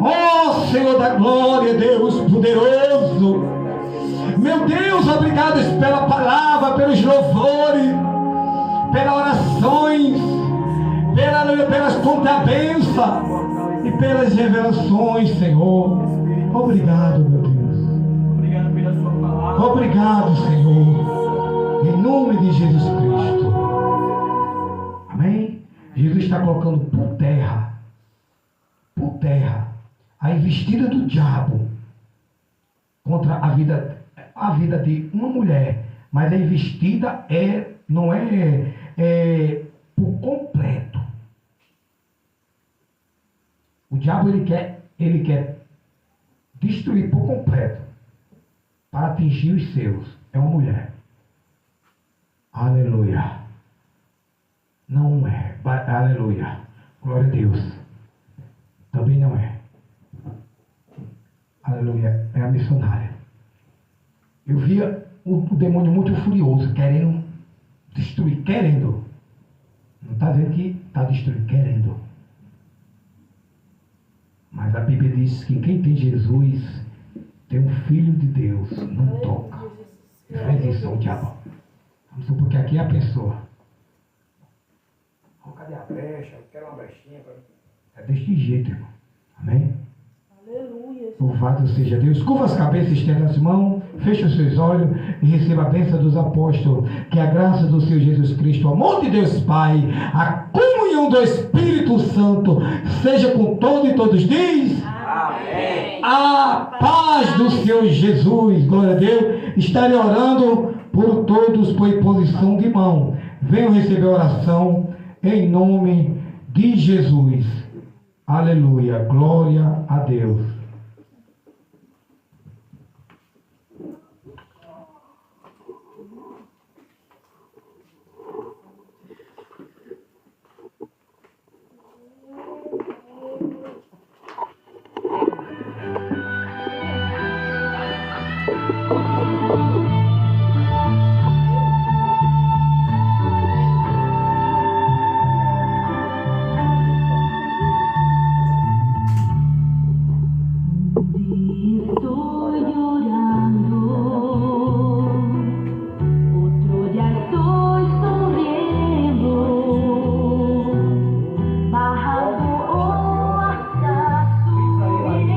Ó Senhor da glória, Deus poderoso. Meu Deus, obrigado pela palavra, pelos louvores, pelas orações, pelas contrabênçãos e pelas revelações, Senhor. Obrigado, meu Deus. Obrigado pela sua palavra. Obrigado, Senhor. Em nome de Jesus Cristo. Amém? Jesus está colocando por terra a investida do diabo contra a vida de uma mulher. Mas a investida não é por completo. O diabo ele quer destruir por completo para atingir os seus. É uma mulher. Aleluia. Não é. Aleluia. Glória a Deus. Também não é. Aleluia. É a missionária. Eu via o demônio muito furioso, querendo destruir, querendo. Não está dizendo que está destruindo, querendo. Mas a Bíblia diz que quem tem Jesus tem um filho de Deus, não toca. Faz isso ao diabo. Vamos supor que aqui é a pessoa. Oh, cadê a brecha? Eu quero uma brechinha. É deste jeito, irmão. Amém? Aleluia. Louvado seja Deus. Curva as cabeças, estenda as mãos, feche os seus olhos e receba a bênção dos apóstolos. Que a graça do Senhor Jesus Cristo, o amor de Deus Pai, a comunhão do Espírito Santo seja com todos e todos. Diz: Amém. a paz do Senhor Jesus. Glória a Deus. Estarei orando por todos por imposição de mão. Venham receber a oração em nome de Jesus. Aleluia. Glória a Deus. Estoy llorando, otro día estoy sonriendo, bajando hasta subiendo.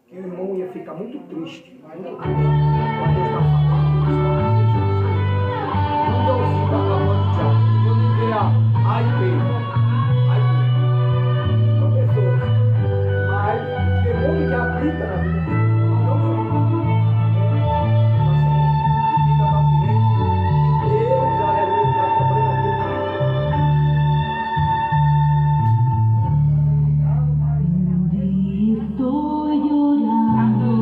que o irmão ia ficar muito triste. Muito triste. Quando Deus está falando, quando eu ouvi da voz do diabo, quando eu ver A e B, são pessoas, mas o demônio que habita na vida dele não vem. Fica para frente, que Deus, aleluia, está cobrando Estoy llorando.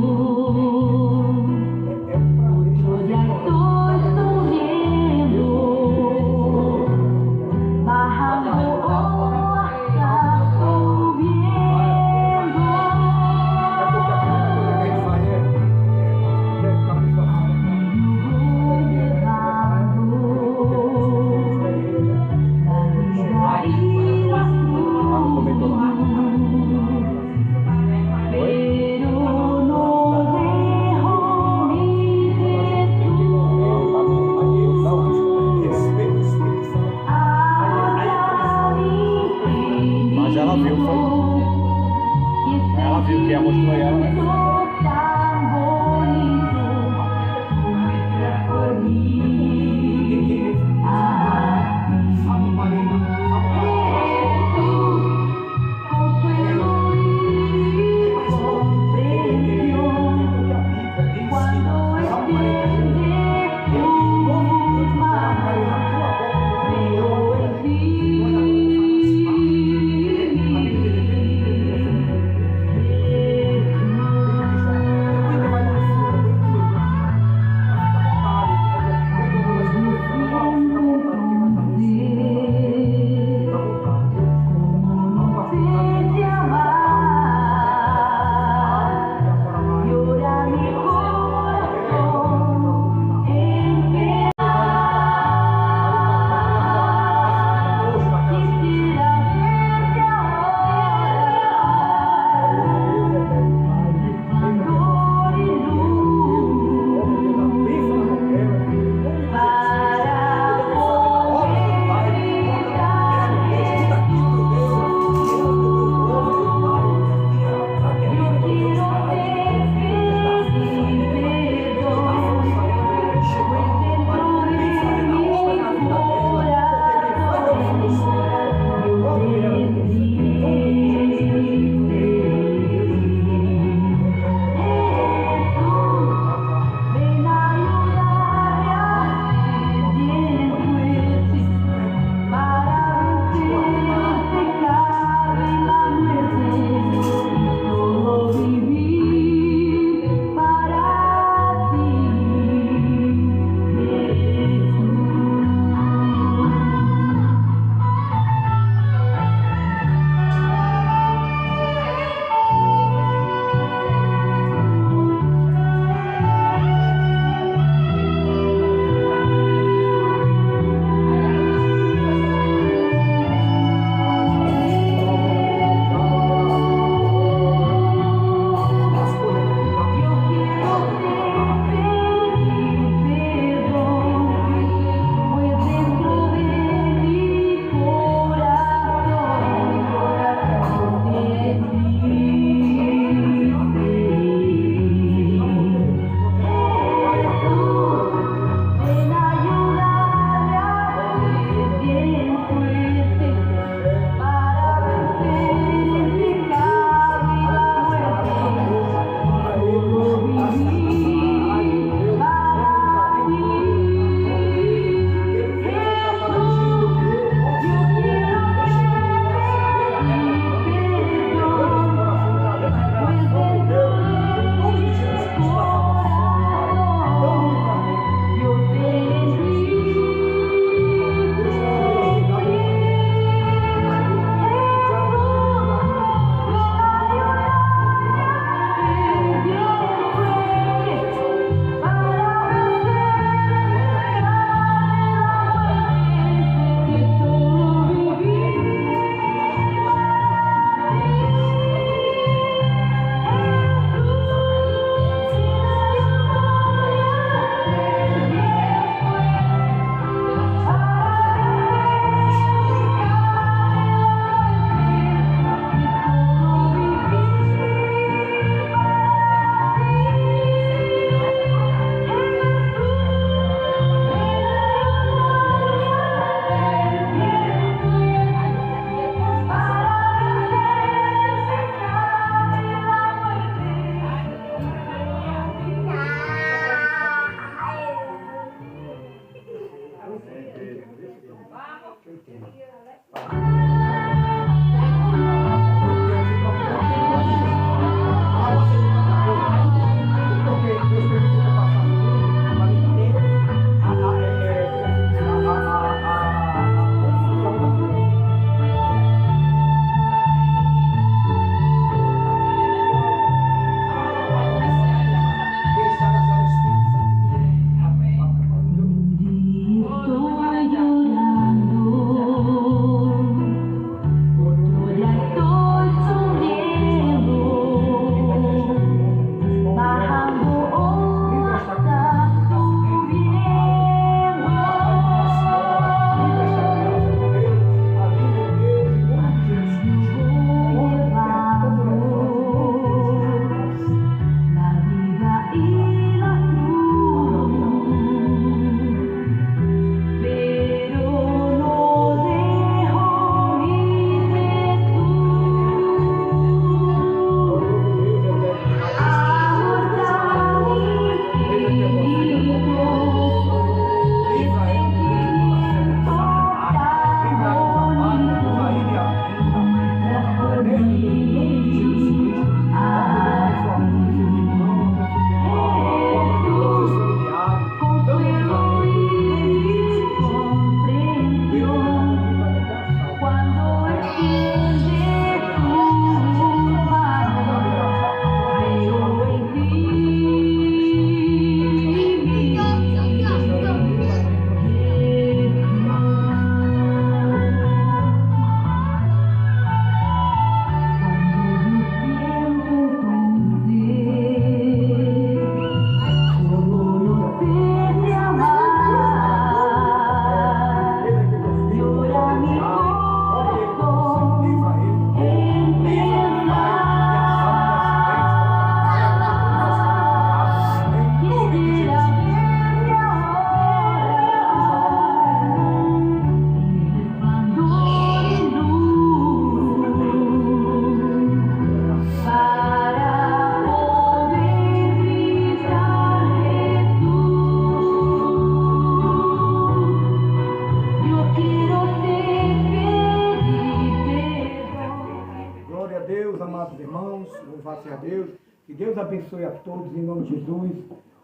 Deus. Que Deus abençoe a todos, em nome de Jesus.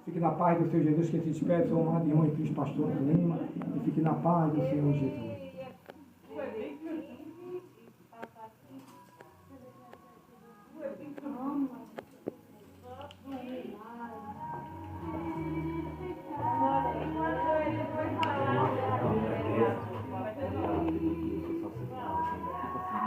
Fique na paz do Senhor Jesus, que se despede, seu amado irmão e filho pastor Lima. E fique na paz do Senhor Jesus.